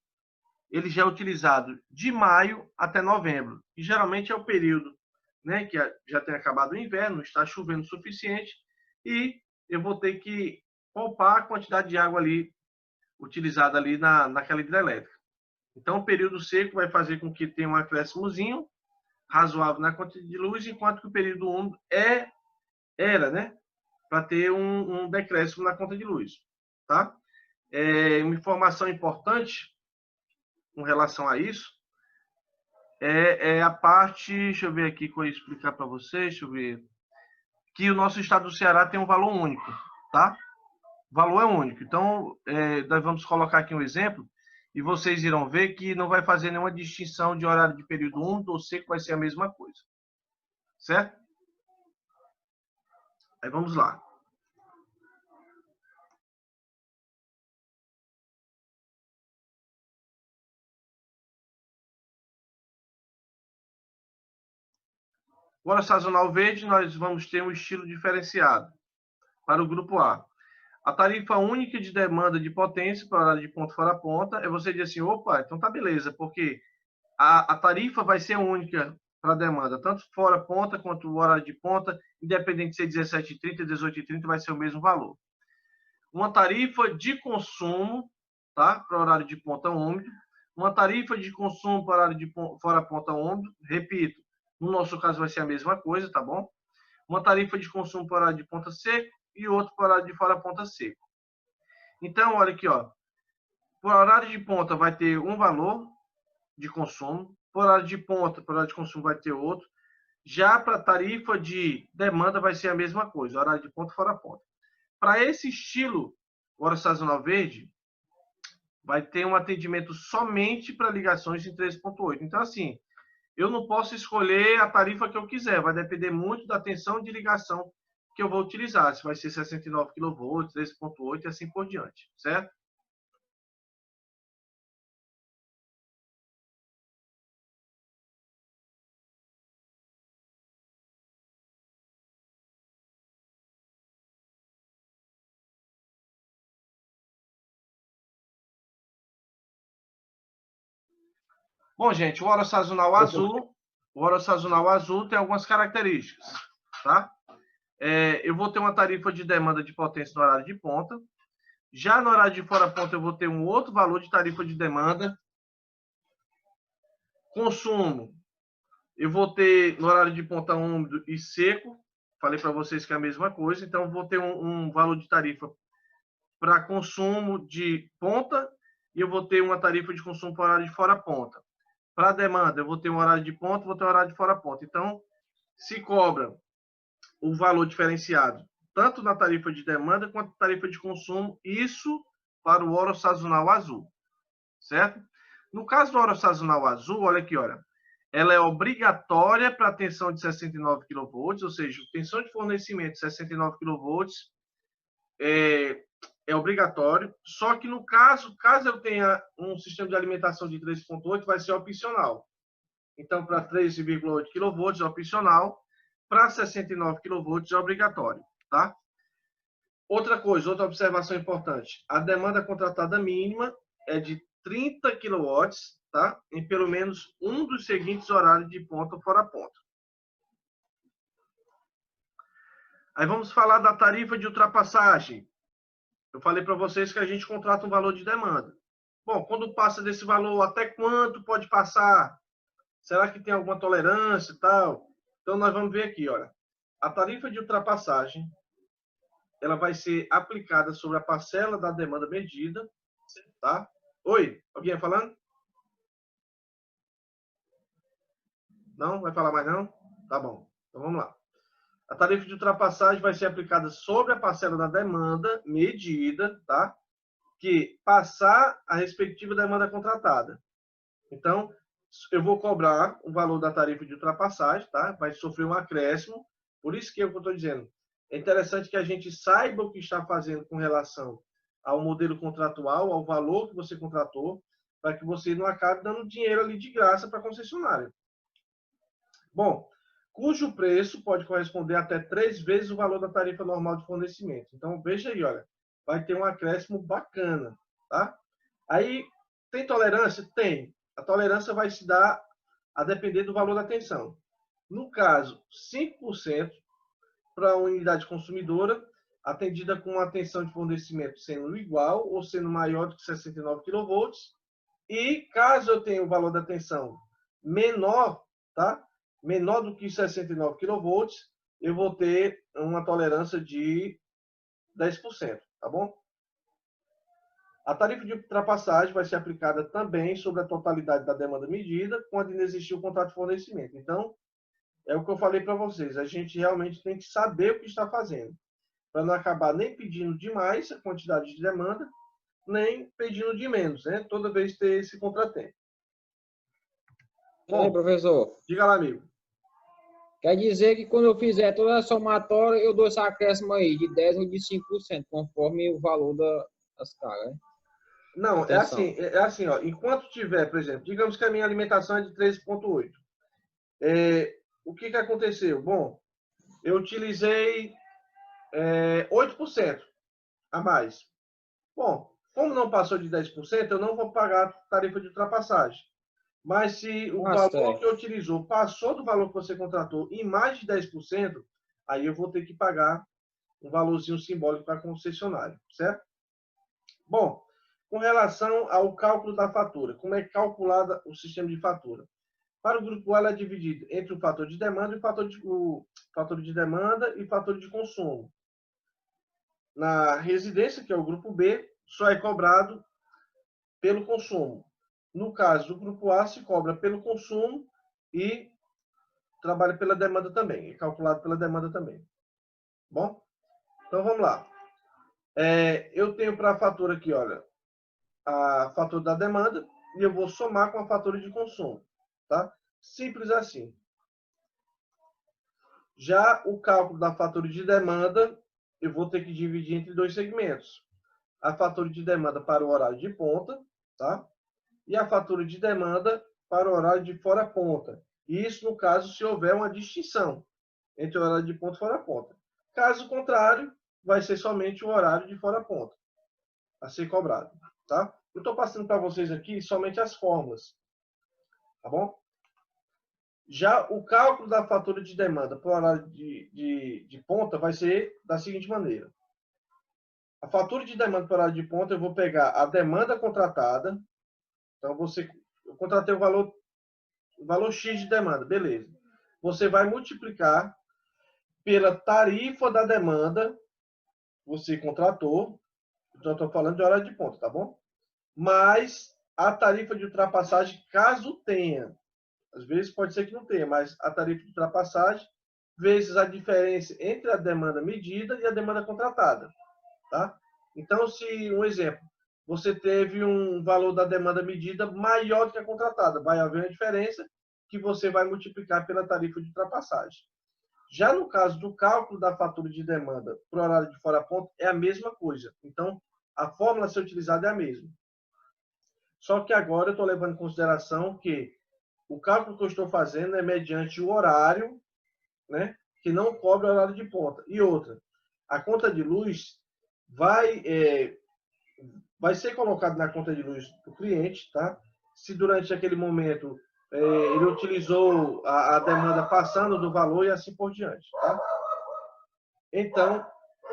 ele já é utilizado de maio até novembro. E geralmente é o período, né, que já tem acabado o inverno, está chovendo o suficiente, e eu vou ter que poupar a quantidade de água ali utilizada ali naquela hidrelétrica. Então, o período seco vai fazer com que tenha um acréscimozinho razoável na conta de luz, enquanto que o período úmido era, né, para ter um decréscimo na conta de luz, tá? Uma informação importante com relação a isso é a parte, deixa eu ver aqui, que eu ia explicar para vocês, deixa eu ver, que o nosso estado do Ceará tem um valor único, tá? O valor é único. Então, nós vamos colocar aqui um exemplo e vocês irão ver que não vai fazer nenhuma distinção de horário de período úmido ou seco, vai ser a mesma coisa. Certo? Aí vamos lá. Agora, sazonal verde, nós vamos ter um estilo diferenciado para o grupo A. A tarifa única de demanda de potência para horário de ponta fora ponta é você dizer assim, opa, então tá beleza, porque a tarifa vai ser única para demanda, tanto fora ponta quanto o horário de ponta, independente de ser 17h30, 18h30, vai ser o mesmo valor. Uma tarifa de consumo, tá? Para horário de ponta úmido, uma tarifa de consumo para horário de fora ponta úmido, repito, no nosso caso vai ser a mesma coisa, tá bom? Uma tarifa de consumo para horário de ponta seco e outro para horário de fora ponta seco. Então, olha aqui, ó. Por horário de ponta vai ter um valor de consumo, por horário de ponta, por horário de consumo vai ter outro. Já para tarifa de demanda vai ser a mesma coisa, horário de ponta fora ponta. Para esse estilo, hora sazonal verde, vai ter um atendimento somente para ligações em 3.8. Então, assim, eu não posso escolher a tarifa que eu quiser, vai depender muito da tensão de ligação que eu vou utilizar, se vai ser 69 kV, 13.8 e assim por diante, certo? Bom, gente, o óleo sazonal azul tem algumas características, tá? Eu vou ter uma tarifa de demanda de potência no horário de ponta. Já no horário de fora ponta, eu vou ter um outro valor de tarifa de demanda. Consumo, eu vou ter no horário de ponta úmido e seco. Falei para vocês que é a mesma coisa. Então, eu vou ter um valor de tarifa para consumo de ponta e eu vou ter uma tarifa de consumo para horário de fora ponta. Para demanda, eu vou ter um horário de ponta, vou ter um horário de fora ponta. Então, se cobra o valor diferenciado, tanto na tarifa de demanda quanto na tarifa de consumo, isso para o óleo sazonal azul, certo? No caso do óleo sazonal azul, olha aqui, olha, ela é obrigatória para tensão de 69 kV, ou seja, tensão de fornecimento de 69 kV é obrigatório, só que no caso eu tenha um sistema de alimentação de 3.8, vai ser opcional. Então, para 13,8 kV é opcional, para 69 kV é obrigatório, tá? Outra outra observação importante, a demanda contratada mínima é de 30 kW, tá? Em pelo menos um dos seguintes horários de ponta ou fora ponta. Aí vamos falar da tarifa de ultrapassagem. Eu falei para vocês que a gente contrata um valor de demanda. Bom, quando passa desse valor, até quanto pode passar? Será que tem alguma tolerância e tal? Então, nós vamos ver aqui, olha. A tarifa de ultrapassagem, ela vai ser aplicada sobre a parcela da demanda medida, tá? Oi, alguém falando? Não? Vai falar mais não? Tá bom. Então, vamos lá. A tarifa de ultrapassagem vai ser aplicada sobre a parcela da demanda medida, tá? Que passar a respectiva demanda contratada. Então, eu vou cobrar o valor da tarifa de ultrapassagem, tá? Vai sofrer um acréscimo. Por isso que eu estou dizendo, é interessante que a gente saiba o que está fazendo com relação ao modelo contratual, ao valor que você contratou, para que você não acabe dando dinheiro ali de graça para a concessionária. Bom, cujo preço pode corresponder até 3 vezes o valor da tarifa normal de fornecimento. Então, veja aí, olha, vai ter um acréscimo bacana, tá? Aí, tem tolerância? Tem. A tolerância vai se dar a depender do valor da tensão. No caso, 5% para a unidade consumidora, atendida com uma tensão de fornecimento sendo igual ou sendo maior do que 69 kV. E caso eu tenha o valor da tensão menor, tá? Menor do que 69 kV, eu vou ter uma tolerância de 10%, tá bom? A tarifa de ultrapassagem vai ser aplicada também sobre a totalidade da demanda medida quando inexistir o contrato de fornecimento. Então, é o que eu falei para vocês, a gente realmente tem que saber o que está fazendo, para não acabar nem pedindo demais a quantidade de demanda, nem pedindo de menos, né? Toda vez ter esse contratempo. Bom, professor, diga lá, amigo. Quer dizer que quando eu fizer toda a somatória, eu dou essa acréscimo aí de 10% ou de 5%, conforme o valor das cargas, né? Não, é assim, ó, enquanto tiver, por exemplo, digamos que a minha alimentação é de 13,8. O que aconteceu? Bom, eu utilizei 8% a mais. Bom, como não passou de 10%, eu não vou pagar tarifa de ultrapassagem. Mas se o valor que eu utilizou passou do valor que você contratou em mais de 10%, aí eu vou ter que pagar um valorzinho simbólico para a concessionária, certo? Bom, com relação ao cálculo da fatura, como é calculada o sistema de fatura? Para o grupo A, ela é dividido entre o fator de demanda e o fator de demanda e fator de consumo. Na residência, que é o grupo B, só é cobrado pelo consumo. No caso do grupo A, se cobra pelo consumo e trabalha pela demanda também, é calculado pela demanda também. Bom, então vamos lá. Eu tenho para a fatura aqui, olha, a fatura da demanda e eu vou somar com a fatura de consumo, tá? Simples assim. Já o cálculo da fatura de demanda, eu vou ter que dividir entre dois segmentos. A fatura de demanda para o horário de ponta, tá? E a fatura de demanda para o horário de fora ponta. Isso, no caso, se houver uma distinção entre o horário de ponta e fora ponta. Caso contrário, vai ser somente o horário de fora ponta a ser cobrado, tá? Eu estou passando para vocês aqui somente as fórmulas, tá bom? Já o cálculo da fatura de demanda para o horário de ponta vai ser da seguinte maneira. A fatura de demanda para o horário de ponta, eu vou pegar a demanda contratada. Então, eu contratei o valor X de demanda, beleza. Você vai multiplicar pela tarifa da demanda, você contratou, então estou falando de horário de ponta, tá bom? Mais a tarifa de ultrapassagem, caso tenha. Às vezes pode ser que não tenha, mas a tarifa de ultrapassagem vezes a diferença entre a demanda medida e a demanda contratada, tá? Então, se, um exemplo, você teve um valor da demanda medida maior do que a contratada, vai haver uma diferença que você vai multiplicar pela tarifa de ultrapassagem. Já no caso do cálculo da fatura de demanda para o horário de fora ponta, é a mesma coisa. Então, a fórmula a ser utilizada é a mesma. Só que agora eu estou levando em consideração que o cálculo que eu estou fazendo é mediante o horário, né, que não cobre o horário de ponta. E outra, a conta de luz vai ser colocada na conta de luz do cliente, tá? Se durante aquele momento ele utilizou a demanda passando do valor e assim por diante, tá? Então,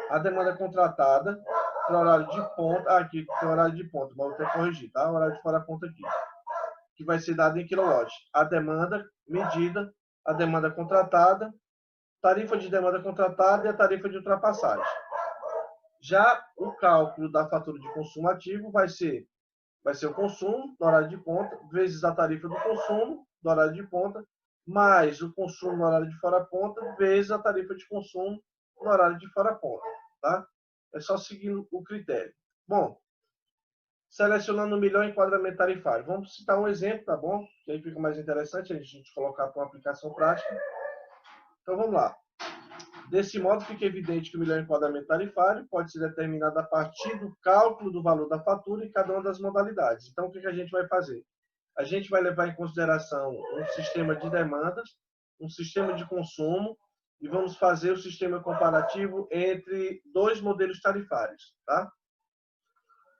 a demanda contratada para o horário de ponta, aqui tem o horário de ponta, vou até corrigir, tá? O horário de fora ponta aqui, que vai ser dado em quilowatt. A demanda medida, a demanda contratada, tarifa de demanda contratada e a tarifa de ultrapassagem. Já o cálculo da fatura de consumo ativo vai ser o consumo no horário de ponta, vezes a tarifa do consumo do horário de ponta, mais o consumo no horário de fora ponta, vezes a tarifa de consumo no horário de fora ponta, tá? É só seguir o critério. Bom, selecionando o melhor enquadramento tarifário. Vamos citar um exemplo, tá bom? Que aí fica mais interessante a gente colocar para uma aplicação prática. Então, vamos lá. Desse modo, fica evidente que o melhor enquadramento tarifário pode ser determinado a partir do cálculo do valor da fatura em cada uma das modalidades. Então, o que a gente vai fazer? A gente vai levar em consideração um sistema de demandas, um sistema de consumo, e vamos fazer o sistema comparativo entre dois modelos tarifários, tá?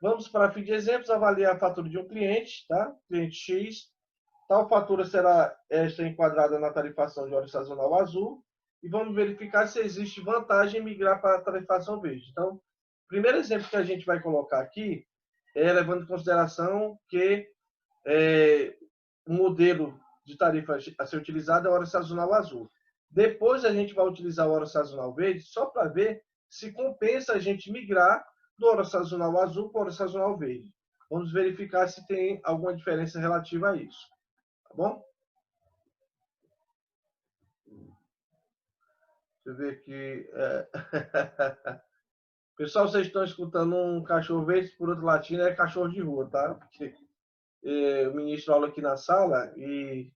Vamos, para fim de exemplos, avaliar a fatura de um cliente, tá? Cliente X. Tal fatura será esta enquadrada na tarifação de óleo sazonal azul, e vamos verificar se existe vantagem em migrar para a tarifação verde. Então, o primeiro exemplo que a gente vai colocar aqui é levando em consideração que o modelo de tarifa a ser utilizado é o óleo sazonal azul. Depois a gente vai utilizar o óleo sazonal verde só para ver se compensa a gente migrar do óleo sazonal azul para o óleo sazonal verde. Vamos verificar se tem alguma diferença relativa a isso. Tá bom? Deixa eu ver aqui. Pessoal, vocês estão escutando um cachorro verde, por outro latino é cachorro de rua, tá? Porque o ministro aula aqui na sala e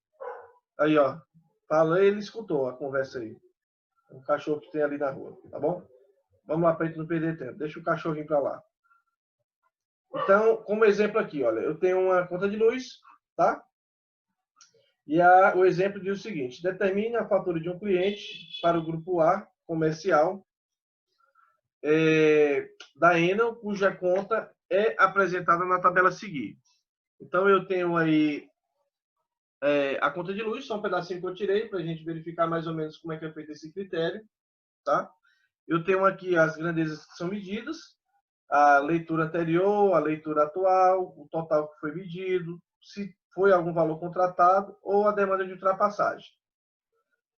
aí, ó, fala, ele escutou a conversa aí. Um cachorro que tem ali na rua, tá bom? Vamos lá para a gente não perder tempo. Deixa o cachorrinho para lá. Então, como exemplo aqui, olha, eu tenho uma conta de luz, tá? E o exemplo diz o seguinte: determine a fatura de um cliente para o grupo A comercial da Enel, cuja conta é apresentada na tabela a seguir. Então, eu tenho aí a conta de luz, só um pedacinho que eu tirei para a gente verificar mais ou menos como é que é feito esse critério, tá? Eu tenho aqui as grandezas que são medidas, a leitura anterior, a leitura atual, o total que foi medido, se foi algum valor contratado ou a demanda de ultrapassagem.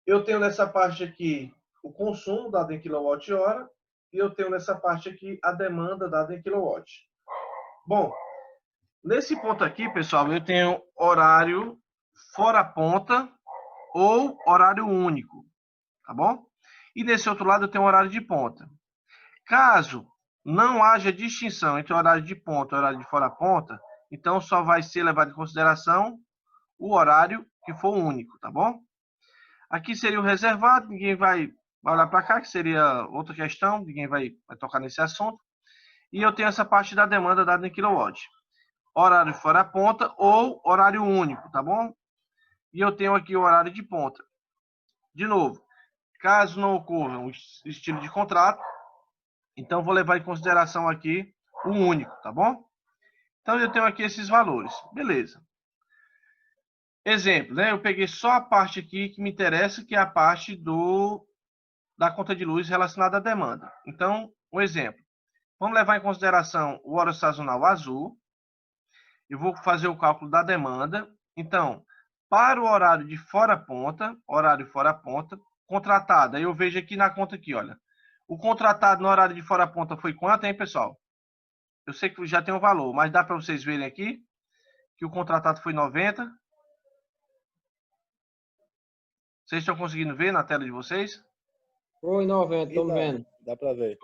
Eu tenho nessa parte aqui o consumo dado em kWh e eu tenho nessa parte aqui a demanda dada em kW. Bom, nesse ponto aqui, pessoal, eu tenho horário fora ponta ou horário único, tá bom? E desse outro lado eu tenho horário de ponta. Caso não haja distinção entre horário de ponta e horário de fora ponta, então só vai ser levado em consideração o horário que for único, tá bom? Aqui seria o reservado, ninguém vai olhar para cá, que seria outra questão, ninguém vai tocar nesse assunto. E eu tenho essa parte da demanda dada em kilowatt. Horário fora ponta ou horário único, tá bom? E eu tenho aqui o horário de ponta. De novo, caso não ocorra um estilo de contrato, então vou levar em consideração aqui o único, tá bom? Então eu tenho aqui esses valores, beleza. Exemplo, né? Eu peguei só a parte aqui que me interessa, que é a parte da conta de luz relacionada à demanda. Então, um exemplo. Vamos levar em consideração o hora sazonal azul. Eu vou fazer o cálculo da demanda. Então, para o horário de fora ponta, contratado. Aí eu vejo aqui na conta aqui, olha. O contratado no horário de fora ponta foi quanto, hein, pessoal? Eu sei que já tem um valor, mas dá para vocês verem aqui que o contratado foi 90. Vocês estão conseguindo ver na tela de vocês? Foi 90, tô vendo. Dá para ver.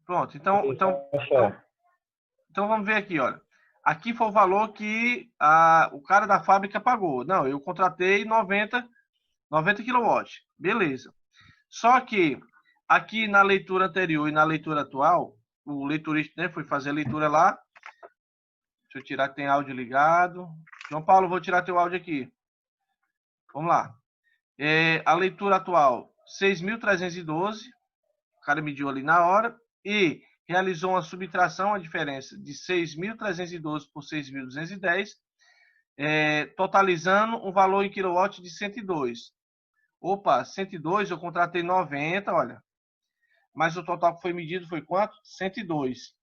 Pronto, então vamos ver aqui, olha. Aqui foi o valor que o cara da fábrica pagou. Não, eu contratei 90 kW. Beleza. Só que aqui na leitura anterior e na leitura atual, o leiturista, né, foi fazer a leitura lá. Deixa eu tirar que tem áudio ligado. João Paulo, vou tirar teu áudio aqui. Vamos lá. A leitura atual, 6.312. O cara mediu ali na hora e realizou uma subtração, a diferença de 6.312 por 6.210, totalizando um valor em quilowatt de 102. Opa, 102, eu contratei 90, olha. Mas o total que foi medido foi quanto? 102.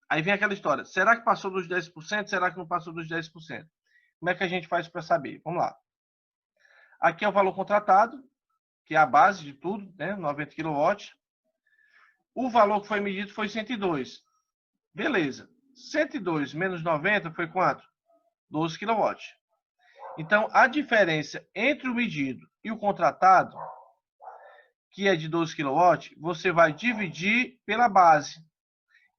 Aí vem aquela história. Será que passou dos 10%? Será que não passou dos 10%? Como é que a gente faz para saber? Vamos lá. Aqui é o valor contratado, que é a base de tudo, né? 90 kW. O valor que foi medido foi 102. Beleza. 102 menos 90 foi quanto? 12 kW. Então, a diferença entre o medido e o contratado, que é de 12 kW, você vai dividir pela base.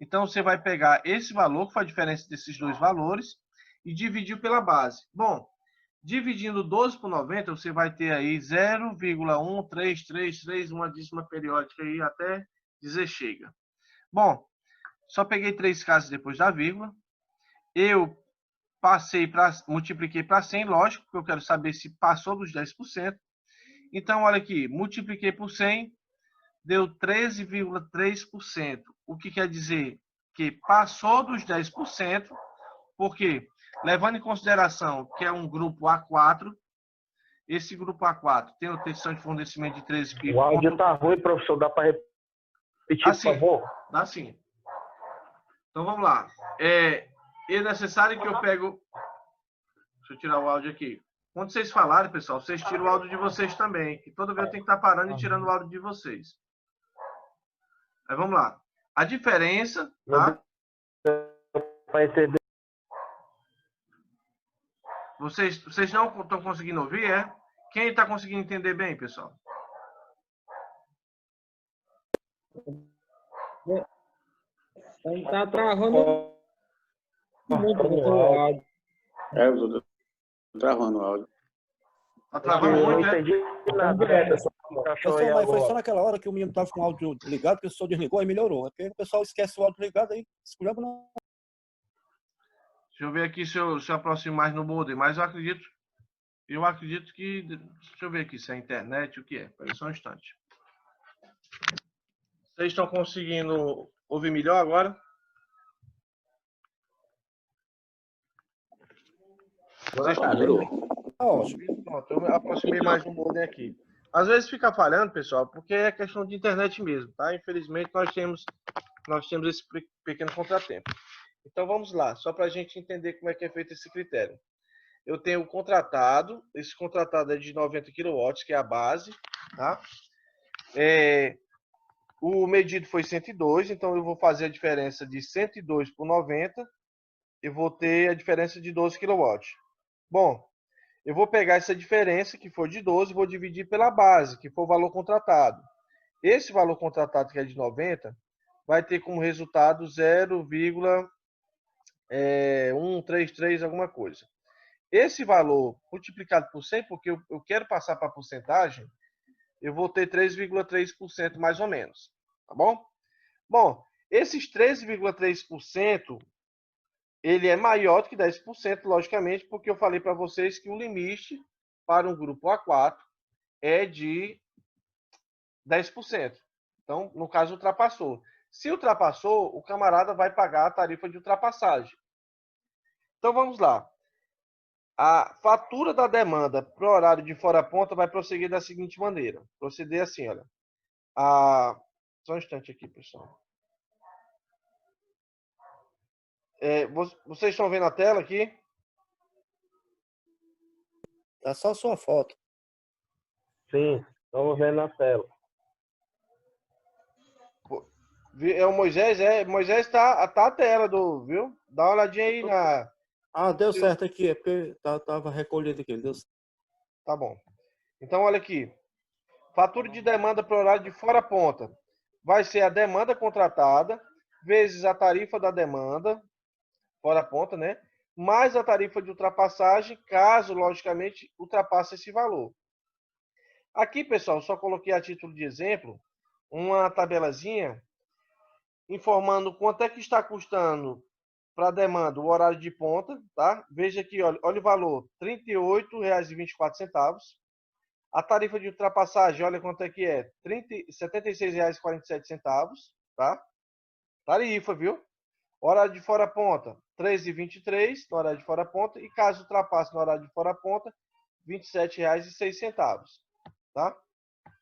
Então, você vai pegar esse valor, que foi a diferença desses dois valores, e dividir pela base. Bom, dividindo 12 por 90, você vai ter aí 0,1333, uma dízima periódica aí até dizer chega. Bom, só peguei 3 casas depois da vírgula. Eu multipliquei para 100, lógico, porque eu quero saber se passou dos 10%. Então, olha aqui, multipliquei por 100, deu 13,3%. O que quer dizer que passou dos 10%, porque, levando em consideração que é um grupo A4, esse grupo A4 tem uma tensão de fornecimento de 13 O áudio está ruim, professor. Dá para repetir, por favor? Dá sim. Então, vamos lá. É necessário que eu pego... Deixa eu tirar o áudio aqui. Quando vocês falarem, pessoal, vocês tiram o áudio de vocês também. Que toda vez eu tenho que estar parando e tirando o áudio de vocês. Aí, vamos lá. A diferença... Tá? Vocês não estão conseguindo ouvir, é? Quem está conseguindo entender bem, pessoal? Tá travando muito o áudio. Eu tô travando o áudio. Tá travando muito, né? Pessoal, mas foi só naquela hora que o menino estava com o áudio ligado, que o senhor desligou e melhorou. É porque o pessoal esquece o áudio ligado aí, escolhendo não. Deixa eu ver aqui se eu aproximo mais no modem, mas eu acredito que... Deixa eu ver aqui se é a internet, o que é. Espera só um instante. Vocês estão conseguindo ouvir melhor agora? Ótimo. Pronto, eu me aproximei mais no modem aqui. Às vezes fica falhando, pessoal, porque é questão de internet mesmo, tá? Infelizmente, nós temos esse pequeno contratempo. Então, vamos lá, só para a gente entender como é que é feito esse critério. Eu tenho o contratado, esse contratado é de 90 kW, que é a base, tá? O medido foi 102, então eu vou fazer a diferença de 102 por 90, eu vou ter a diferença de 12 kW. Bom, eu vou pegar essa diferença, que for de 12, e vou dividir pela base, que for o valor contratado. Esse valor contratado, que é de 90, vai ter como resultado 0,133 alguma coisa. esse valor multiplicado por 100, porque eu quero passar para a porcentagem, eu vou ter 3,3% mais ou menos. Tá bom? Bom, esses 13,3%, ele é maior do que 10%, logicamente, porque eu falei para vocês que o limite para um grupo A4 é de 10%. Então, no caso, ultrapassou. Se ultrapassou, o camarada vai pagar a tarifa de ultrapassagem. Então, vamos lá. A fatura da demanda para o horário de fora ponta vai prosseguir da seguinte maneira. Proceder assim, olha. Só um instante aqui, pessoal. Vocês estão vendo a tela aqui? Tá só sua foto. Sim, estamos vendo na tela. É o Moisés? Moisés tá a tela viu? Dá uma olhadinha aí na... Ah, deu certo aqui, é porque tava recolhido aqui. Deu certo. Tá bom. Então, olha aqui. Fatura de demanda para o horário de fora ponta. Vai ser a demanda contratada, vezes a tarifa da demanda, fora ponta, né? Mais a tarifa de ultrapassagem, caso, logicamente, ultrapasse esse valor. Aqui, pessoal, só coloquei a título de exemplo uma tabelazinha informando quanto é que está custando para a demanda o horário de ponta, tá? Veja aqui, olha o valor, R$ 38,24. A tarifa de ultrapassagem, olha quanto é que é, R$ 76,47, tá? Tarifa, viu? Horário de fora ponta, R$ 13,23 no horário de fora ponta, e caso ultrapasse no horário de fora ponta, R$ 27,06, tá?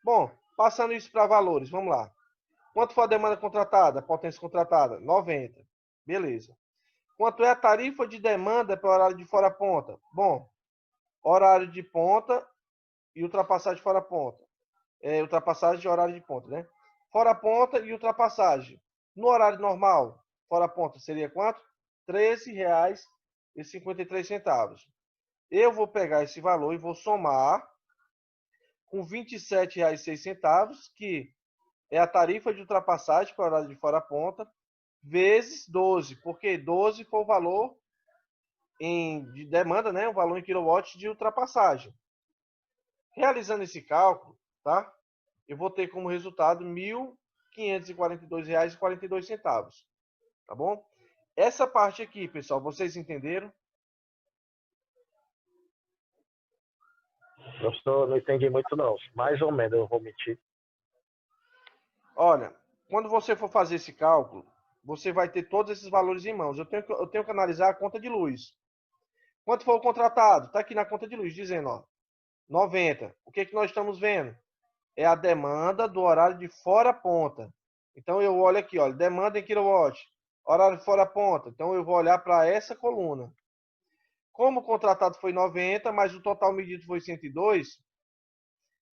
Bom, passando isso para valores, vamos lá. Quanto foi a demanda contratada, a potência contratada? 90. Beleza. Quanto é a tarifa de demanda para o horário de fora ponta? Bom, horário de ponta e ultrapassagem fora ponta. Ultrapassagem de horário de ponta, né? Fora ponta e ultrapassagem. No horário normal, fora ponta seria quanto? R$ 13,53. Eu vou pegar esse valor e vou somar com R$ 27,06, que é a tarifa de ultrapassagem para o horário de fora ponta, vezes 12, porque 12 foi o valor de demanda, né? O valor em quilowatts de ultrapassagem. Realizando esse cálculo, tá? Eu vou ter como resultado R$ 1.542,42, tá bom? Essa parte aqui, pessoal, vocês entenderam? Eu não entendi muito, não. Mais ou menos, eu vou mentir. Olha, quando você for fazer esse cálculo, você vai ter todos esses valores em mãos. Eu tenho que analisar a conta de luz. Quanto foi o contratado? Está aqui na conta de luz, dizendo, ó, 90. O que nós estamos vendo? É a demanda do horário de fora ponta. Então, eu olho aqui, ó, demanda em quilowatt, horário de fora ponta. Então, eu vou olhar para essa coluna. Como o contratado foi 90, mas o total medido foi 102,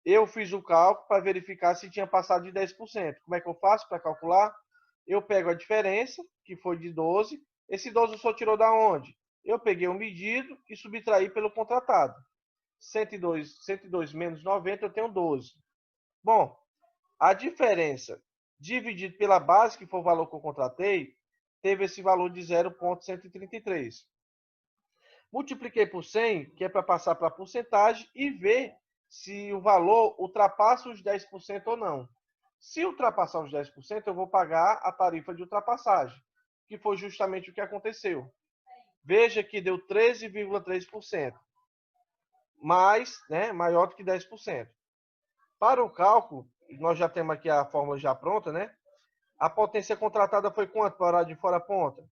eu fiz o cálculo para verificar se tinha passado de 10%. Como é que eu faço para calcular? Eu pego a diferença, que foi de 12. Esse 12 só tirou da onde? Eu peguei o medido e subtraí pelo contratado. 102 menos 90, eu tenho 12. Bom, a diferença dividido pela base, que foi o valor que eu contratei, teve esse valor de 0,133. Multipliquei por 100, que é para passar para a porcentagem, e ver se o valor ultrapassa os 10% ou não. Se ultrapassar os 10%, eu vou pagar a tarifa de ultrapassagem, que foi justamente o que aconteceu. Veja que deu 13,3%, mais, né, maior do que 10%. Para o cálculo, nós já temos aqui a fórmula já pronta, né? A potência contratada foi quanto para o horário de fora ponta?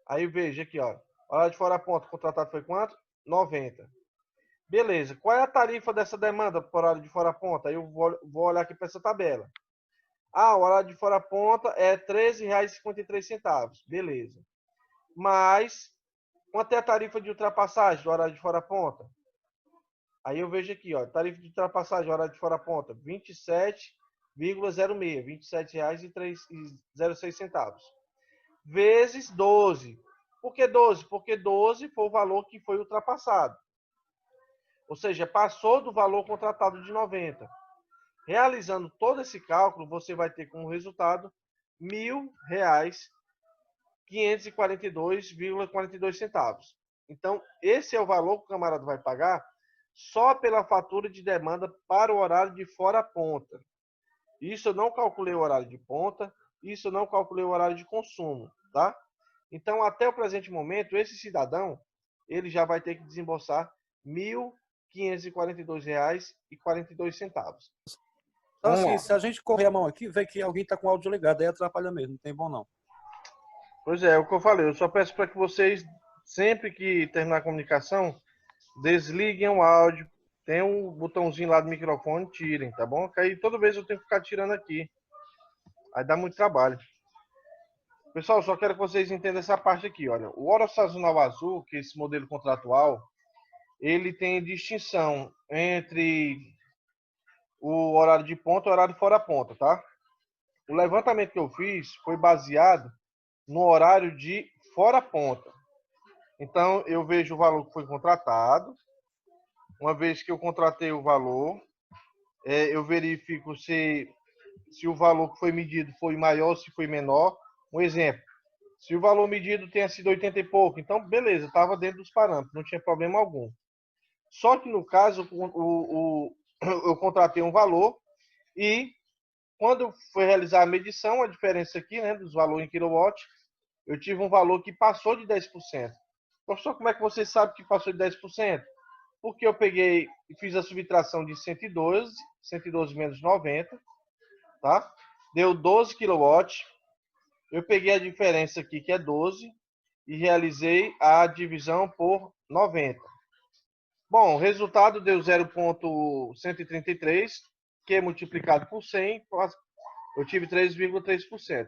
Aí veja aqui, ó. Horário de fora ponta contratado foi quanto? 90. Beleza. Qual é a tarifa dessa demanda para o horário de fora ponta? Aí eu vou olhar aqui para essa tabela. O horário de fora ponta é R$ 13,53. Beleza. Mas, quanto é a tarifa de ultrapassagem do horário de fora ponta? Aí eu vejo aqui, ó, tarifa de ultrapassagem, horário de fora ponta, R$ 27,06, R$ 27,06. Vezes 12. Por que 12? Porque 12 foi o valor que foi ultrapassado. Ou seja, passou do valor contratado de 90. Realizando todo esse cálculo, você vai ter como resultado R$ 1.542,42. Então, esse é o valor que o camarada vai pagar só pela fatura de demanda para o horário de fora ponta. Isso eu não calculei o horário de ponta, isso eu não calculei o horário de consumo, tá? Então, até o presente momento, esse cidadão, ele já vai ter que desembolsar R$ 1.542,42. Então, assim, se a gente correr a mão aqui, vê que alguém está com o áudio ligado, aí atrapalha mesmo, não tem bom não. Pois é o que eu falei. Eu só peço para que vocês, sempre que terminar a comunicação, desliguem o áudio. Tem um botãozinho lá do microfone, tirem, tá bom? Que aí toda vez eu tenho que ficar tirando aqui. Aí dá muito trabalho. Pessoal, só quero que vocês entendam essa parte aqui, olha. O hora sazonal azul, que é esse modelo contratual, ele tem distinção entre o horário de ponta e o horário de fora ponta, tá? O levantamento que eu fiz foi baseado no horário de fora ponta. Então, eu vejo o valor que foi contratado. Uma vez que eu contratei o valor, eu verifico se o valor que foi medido foi maior ou se foi menor. Um exemplo, se o valor medido tenha sido 80 e pouco, então beleza, estava dentro dos parâmetros, não tinha problema algum. Só que no caso, eu contratei um valor e quando foi realizar a medição, a diferença aqui, né, dos valores em quilowatt, eu tive um valor que passou de 10%. Professor, como é que você sabe que passou de 10%? Porque eu peguei e fiz a subtração de 112 menos 90, tá? Deu 12 kW. Eu peguei a diferença aqui, que é 12, e realizei a divisão por 90. Bom, o resultado deu 0,133, que é multiplicado por 100, eu tive 3,3%.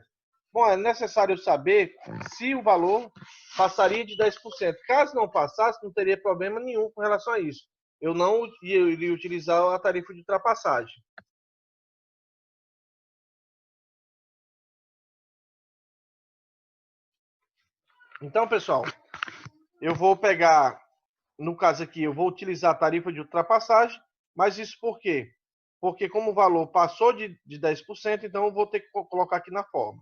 Bom, é necessário saber se o valor passaria de 10%. Caso não passasse, não teria problema nenhum com relação a isso. Eu não iria utilizar a tarifa de ultrapassagem. Então, pessoal, eu vou pegar, no caso aqui, eu vou utilizar a tarifa de ultrapassagem, mas isso por quê? Porque como o valor passou de 10%, então eu vou ter que colocar aqui na forma.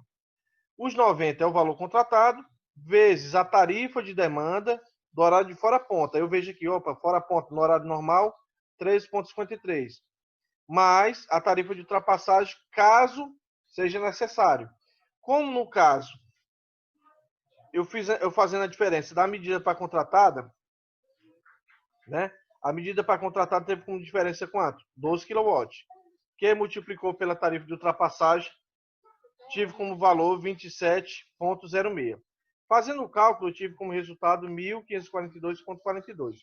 Os 90 é o valor contratado, vezes a tarifa de demanda do horário de fora ponta. Eu vejo aqui, opa, fora ponta no horário normal, 13,53. Mais a tarifa de ultrapassagem, caso seja necessário. Como no caso, eu fazendo a diferença da medida para contratada, né? A medida para contratada teve como diferença quanto? 12 kW. Que multiplicou pela tarifa de ultrapassagem, tive como valor 27,06. Fazendo o cálculo, eu tive como resultado 1.542,42.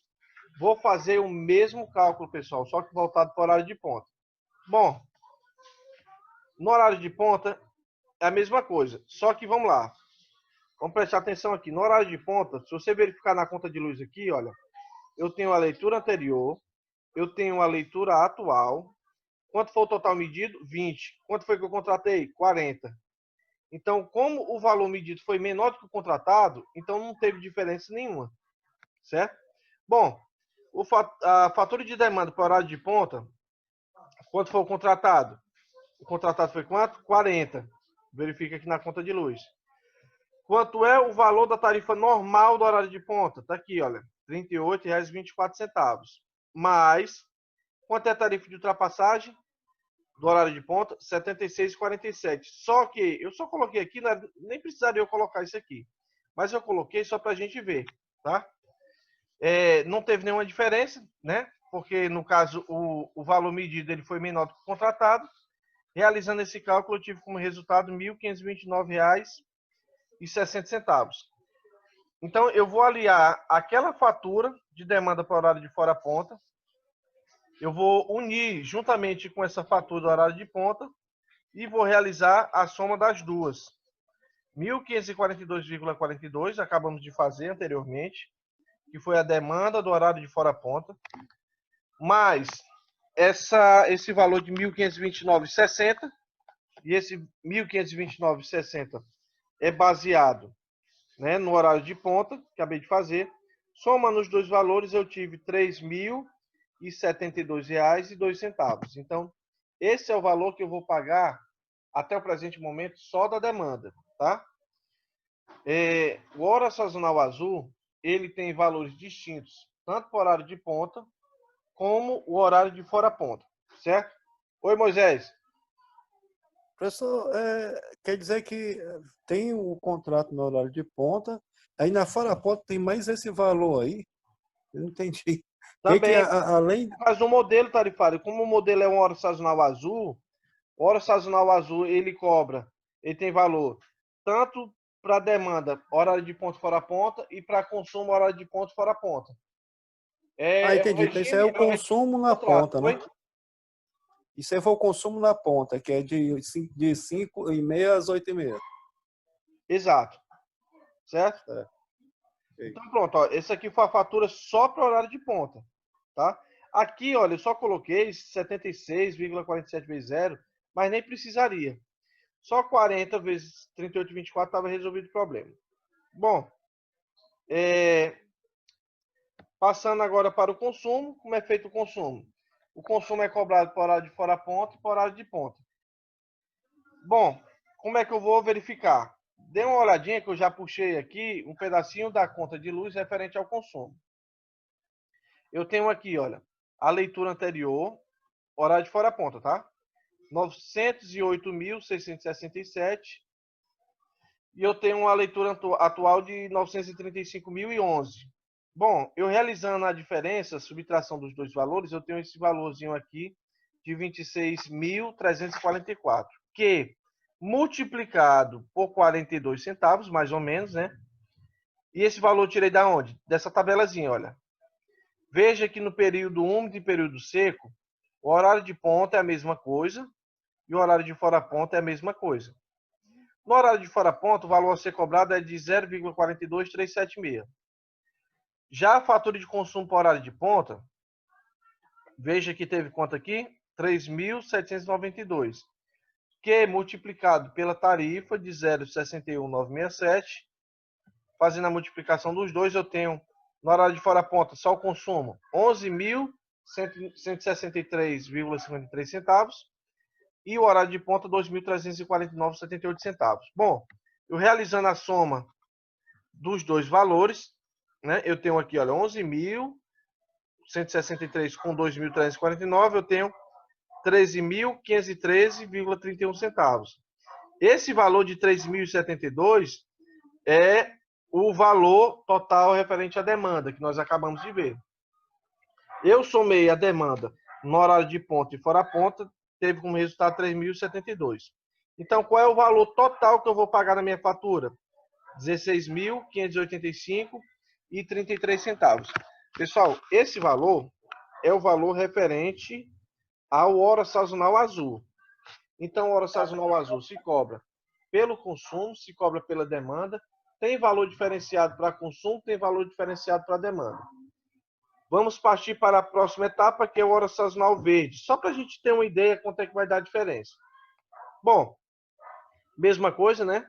Vou fazer o mesmo cálculo, pessoal, só que voltado para o horário de ponta. Bom, no horário de ponta é a mesma coisa, só que vamos lá. Vamos prestar atenção aqui. No horário de ponta, se você verificar na conta de luz aqui, olha, eu tenho a leitura anterior, eu tenho a leitura atual. Quanto foi o total medido? 20. Quanto foi que eu contratei? 40. Então, como o valor medido foi menor do que o contratado, então não teve diferença nenhuma. Certo? Bom, a fatura de demanda para o horário de ponta, quanto foi o contratado? O contratado foi quanto? 40. Verifica aqui na conta de luz. Quanto é o valor da tarifa normal do horário de ponta? Está aqui, olha, R$ 38,24. Mais, quanto é a tarifa de ultrapassagem do horário de ponta? R$ 76,47. Só que eu só coloquei aqui, nem precisaria eu colocar isso aqui. Mas eu coloquei só para a gente ver, tá? Não teve nenhuma diferença, né? Porque, no caso, o valor medido ele foi menor do que o contratado. Realizando esse cálculo, eu tive como resultado R$ 1.529,60. Então, eu vou aliar aquela fatura de demanda para o horário de fora ponta. Eu vou unir juntamente com essa fatura do horário de ponta e vou realizar a soma das duas. 1.542,42, acabamos de fazer anteriormente, que foi a demanda do horário de fora ponta, mais esse valor de 1.529,60, e esse 1.529,60 é baseado, né, no horário de ponta, que acabei de fazer. Somando os dois valores, eu tive R$ 3.072,02. Então, esse é o valor que eu vou pagar até o presente momento só da demanda, tá? O hora sazonal azul, ele tem valores distintos, tanto para o horário de ponta, como o horário de fora ponta, certo? Oi, Moisés. Professor, quer dizer que tem o contrato no horário de ponta, aí na fora ponta tem mais esse valor aí? Eu não entendi. Tem que, Também, além... mas no modelo tarifário, como o modelo é um hora sazonal azul, o hora sazonal azul ele cobra, ele tem valor tanto para demanda, horário de ponta fora ponta, e para consumo, horário de ponta fora ponta. É o Entendi. Então isso aí é regime, o consumo na contrato. ponta, né? Isso aí foi o consumo na ponta, que é de 5h30 às 8h30. Exato. Certo? Ok. Então pronto, ó, esse aqui foi a fatura só para horário de ponta, tá? Aqui, olha, eu só coloquei 76,47 vezes 0, mas nem precisaria. Só 40 vezes 38,24 estava resolvido o problema. Bom, passando agora para o consumo, como é feito o consumo? O consumo é cobrado por horário de fora ponta e por horário de ponta. Bom, como é que eu vou verificar? Dê uma olhadinha que eu já puxei aqui um pedacinho da conta de luz referente ao consumo. Eu tenho aqui, olha, a leitura anterior, horário de fora ponta, tá? 908.667. E eu tenho uma leitura atual de 935.011. Bom, eu realizando a diferença, subtração dos dois valores, eu tenho esse valorzinho aqui de 26.344, que multiplicado por 42 centavos, mais ou menos, né? E esse valor eu tirei da onde? Dessa tabelazinha, olha. Veja que no período úmido e período seco, o horário de ponta é a mesma coisa e o horário de fora ponta é a mesma coisa. No horário de fora ponta, o valor a ser cobrado é de 0,42376. Já a fatura de consumo por horário de ponta, veja que teve quanto aqui? 3.792, que multiplicado pela tarifa de 0,61967, fazendo a multiplicação dos dois, eu tenho no horário de fora ponta só o consumo 11.163,53 centavos e o horário de ponta 2.349,78 centavos. Bom, eu realizando a soma dos dois valores, né, eu tenho aqui, olha, 11.163 com 2.349, eu tenho 13.513,31 centavos. Esse valor de 3.072 é o valor total referente à demanda que nós acabamos de ver. Eu somei a demanda no horário de ponta e fora ponta, teve como resultado 3.072. Então, qual é o valor total que eu vou pagar na minha fatura? 16.585,33 centavos. Pessoal, esse valor é o valor referente ao hora sazonal azul. Então, a hora sazonal azul se cobra pelo consumo, se cobra pela demanda, tem valor diferenciado para consumo, tem valor diferenciado para demanda. Vamos partir para a próxima etapa, que é o hora sazonal verde, só para a gente ter uma ideia quanto é que vai dar a diferença. Bom, mesma coisa, né?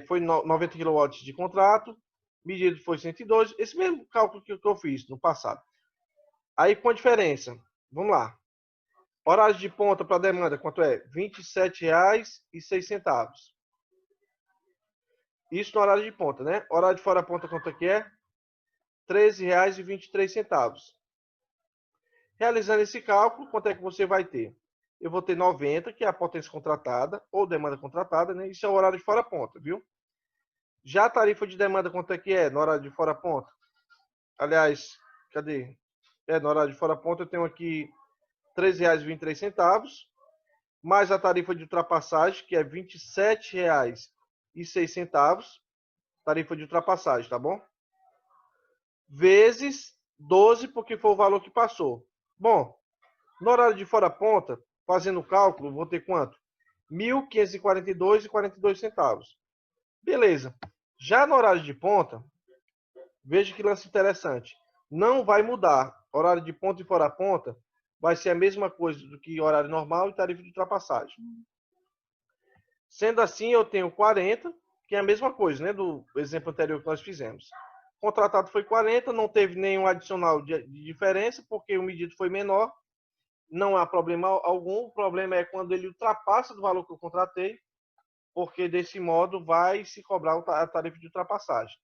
Foi 90 kW de contrato, medido foi 102, esse mesmo cálculo que eu fiz no passado. Aí com a diferença, vamos lá. Horário de ponta para demanda, quanto é? R$ 27,06. Isso no horário de ponta, né? Horário de fora ponta, quanto é que é? R$ 13,23. Realizando esse cálculo, quanto é que você vai ter? Eu vou ter 90, que é a potência contratada, ou demanda contratada, né? Isso é o horário de fora ponta, viu? Já a tarifa de demanda, quanto é que é no horário de fora ponta? Aliás, cadê? No horário de fora ponta eu tenho aqui R$ 13,23, mais a tarifa de ultrapassagem, que é R$ 27,06, tarifa de ultrapassagem, tá bom? Vezes 12, porque foi o valor que passou. Bom, no horário de fora ponta, fazendo o cálculo, vou ter quanto? R$ 1.542,42. Beleza. Já no horário de ponta, veja que lance interessante. Não vai mudar. Horário de ponta e fora ponta vai ser a mesma coisa do que horário normal e tarifa de ultrapassagem. Sendo assim, eu tenho 40, que é a mesma coisa, né, do exemplo anterior que nós fizemos. O contratado foi 40, não teve nenhum adicional de diferença, porque o medido foi menor. Não há problema algum. O problema é quando ele ultrapassa do valor que eu contratei, porque desse modo vai se cobrar a tarifa de ultrapassagem.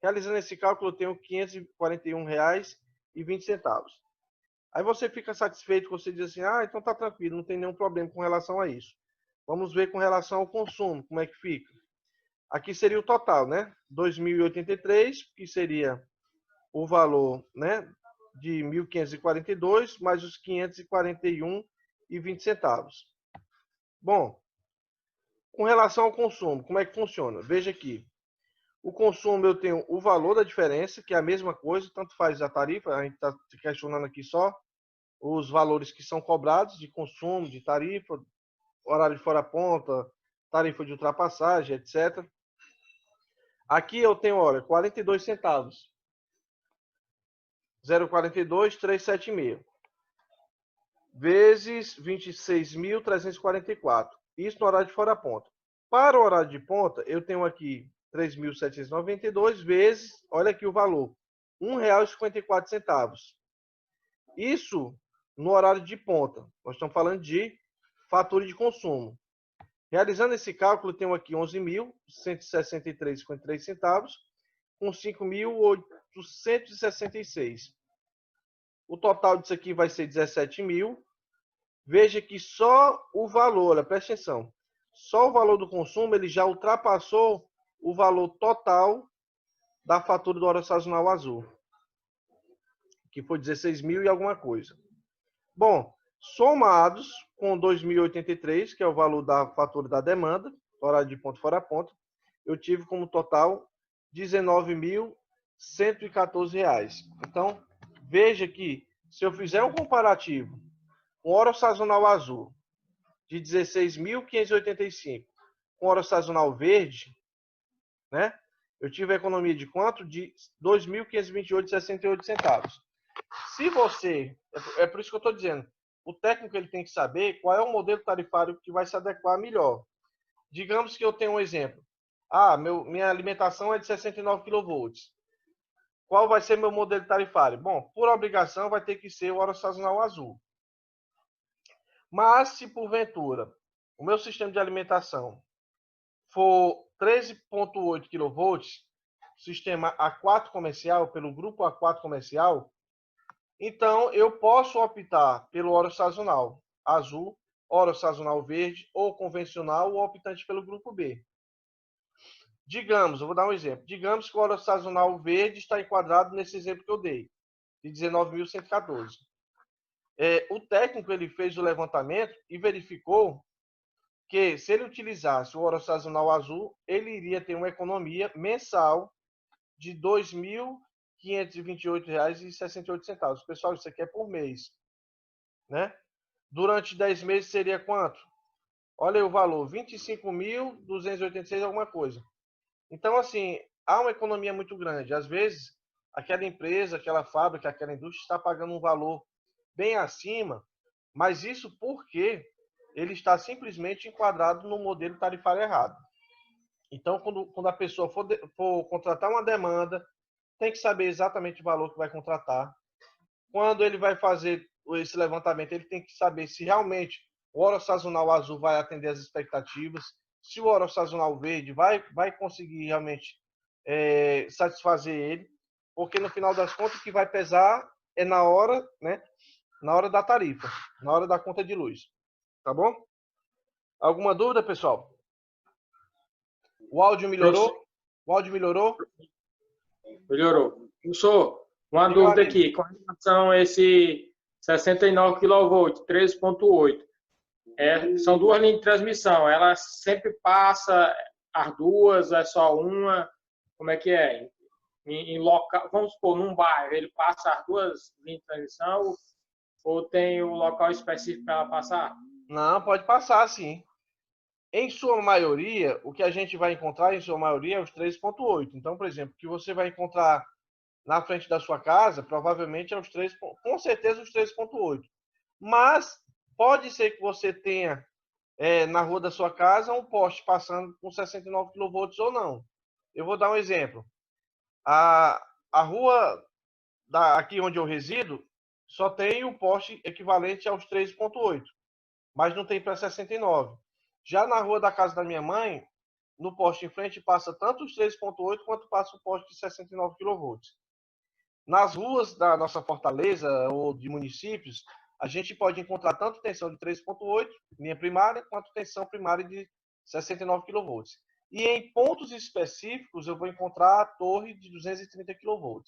Realizando esse cálculo, eu tenho R$ 541,20. Aí você fica satisfeito, você diz assim, ah, então tá tranquilo, não tem nenhum problema com relação a isso. Vamos ver com relação ao consumo, como é que fica. Aqui seria o total, né? 2.083, que seria o valor, né, de 1.542 mais os 541,20. Bom, com relação ao consumo, como é que funciona? Veja aqui. O consumo eu tenho o valor da diferença, que é a mesma coisa, tanto faz a tarifa, a gente está questionando aqui só os valores que são cobrados de consumo, de tarifa, horário de fora ponta, tarifa de ultrapassagem, etc. Aqui eu tenho, olha, 42 centavos. 0,42, 376. Vezes 26.344. Isso no horário de fora ponta. Para o horário de ponta, eu tenho aqui 3.792 vezes, olha aqui o valor, R$ 1,54. Isso no horário de ponta. Nós estamos falando de fatura de consumo. Realizando esse cálculo, eu tenho aqui 11.163,53 centavos com 5.866. O total disso aqui vai ser 17.000. Veja que só o valor, presta atenção, só o valor do consumo ele já ultrapassou o valor total da fatura do óleo sazonal azul, que foi 16.000 e alguma coisa. Bom, somados com 2.083, que é o valor da fatura da demanda, horário de ponto fora ponto, eu tive como total R$ 19.114. Então, veja que se eu fizer um comparativo com óleo sazonal azul de 16.585 com óleo sazonal verde, né? Eu tive a economia de quanto? De 2.528,68 centavos. Se você, é por isso que eu estou dizendo, o técnico ele tem que saber qual é o modelo tarifário que vai se adequar melhor. Digamos que eu tenho um exemplo. Minha alimentação é de 69 kV. Qual vai ser meu modelo tarifário? Bom, por obrigação vai ter que ser o óleo sazonal azul. Mas se porventura o meu sistema de alimentação for 13,8 kV, sistema A4 comercial, pelo grupo A4 comercial, então eu posso optar pelo óleo sazonal azul, óleo sazonal verde ou convencional ou optante pelo grupo B. Digamos, eu vou dar um exemplo. Digamos que o óleo sazonal verde está enquadrado nesse exemplo que eu dei, de 19.114. O técnico ele fez o levantamento e verificou que se ele utilizasse o óleo sazonal azul, ele iria ter uma economia mensal de R$ 2.528,68. Pessoal, isso aqui é por mês, né? Durante 10 meses seria quanto? Olha aí o valor, 25.286 alguma coisa. Então, assim, há uma economia muito grande. Às vezes, aquela empresa, aquela fábrica, aquela indústria está pagando um valor bem acima, mas isso porque ele está simplesmente enquadrado no modelo tarifário errado. Então, quando a pessoa for contratar uma demanda, tem que saber exatamente o valor que vai contratar. Quando ele vai fazer esse levantamento, ele tem que saber se realmente o óleo sazonal azul vai atender as expectativas, se o óleo sazonal verde vai conseguir realmente satisfazer ele, porque no final das contas o que vai pesar é na hora, né? Na hora da tarifa, na hora da conta de luz. Tá bom? Alguma dúvida, pessoal? O áudio melhorou? O áudio melhorou? Melhorou. Professor, uma Diga dúvida lá, aqui. Com relação a esse 69 kV, 13,8. São duas linhas de transmissão. Ela sempre passa as duas, é só uma? Como é que é? Em local, vamos supor, num bairro, ele passa as duas linhas de transmissão ou tem um local específico para ela passar? Não, pode passar, sim. Em sua maioria, o que a gente vai encontrar, em sua maioria, é os 3,8. Então, por exemplo, o que você vai encontrar na frente da sua casa, provavelmente é os 3, com certeza os 3,8. Mas pode ser que você tenha na rua da sua casa um poste passando com 69 kV ou não. Eu vou dar um exemplo. A rua aqui onde eu resido só tem um poste equivalente aos 3,8, mas não tem para 69. Já na rua da casa da minha mãe, no poste em frente passa tanto os 3.8 quanto passa o poste de 69 kV. Nas ruas da nossa fortaleza ou de municípios, a gente pode encontrar tanto tensão de 3.8, linha primária, quanto tensão primária de 69 kV. E em pontos específicos, eu vou encontrar a torre de 230 kV.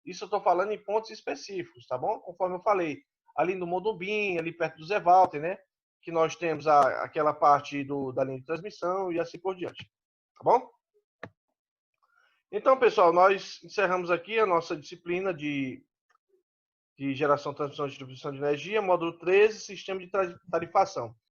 Isso eu estou falando em pontos específicos, tá bom? Conforme eu falei, ali no Modumbim, ali perto do Zé Walter, né? Que nós temos aquela parte da linha de transmissão e assim por diante. Tá bom? Então, pessoal, nós encerramos aqui a nossa disciplina de geração, transmissão e distribuição de energia, módulo 13, sistema de tarifação.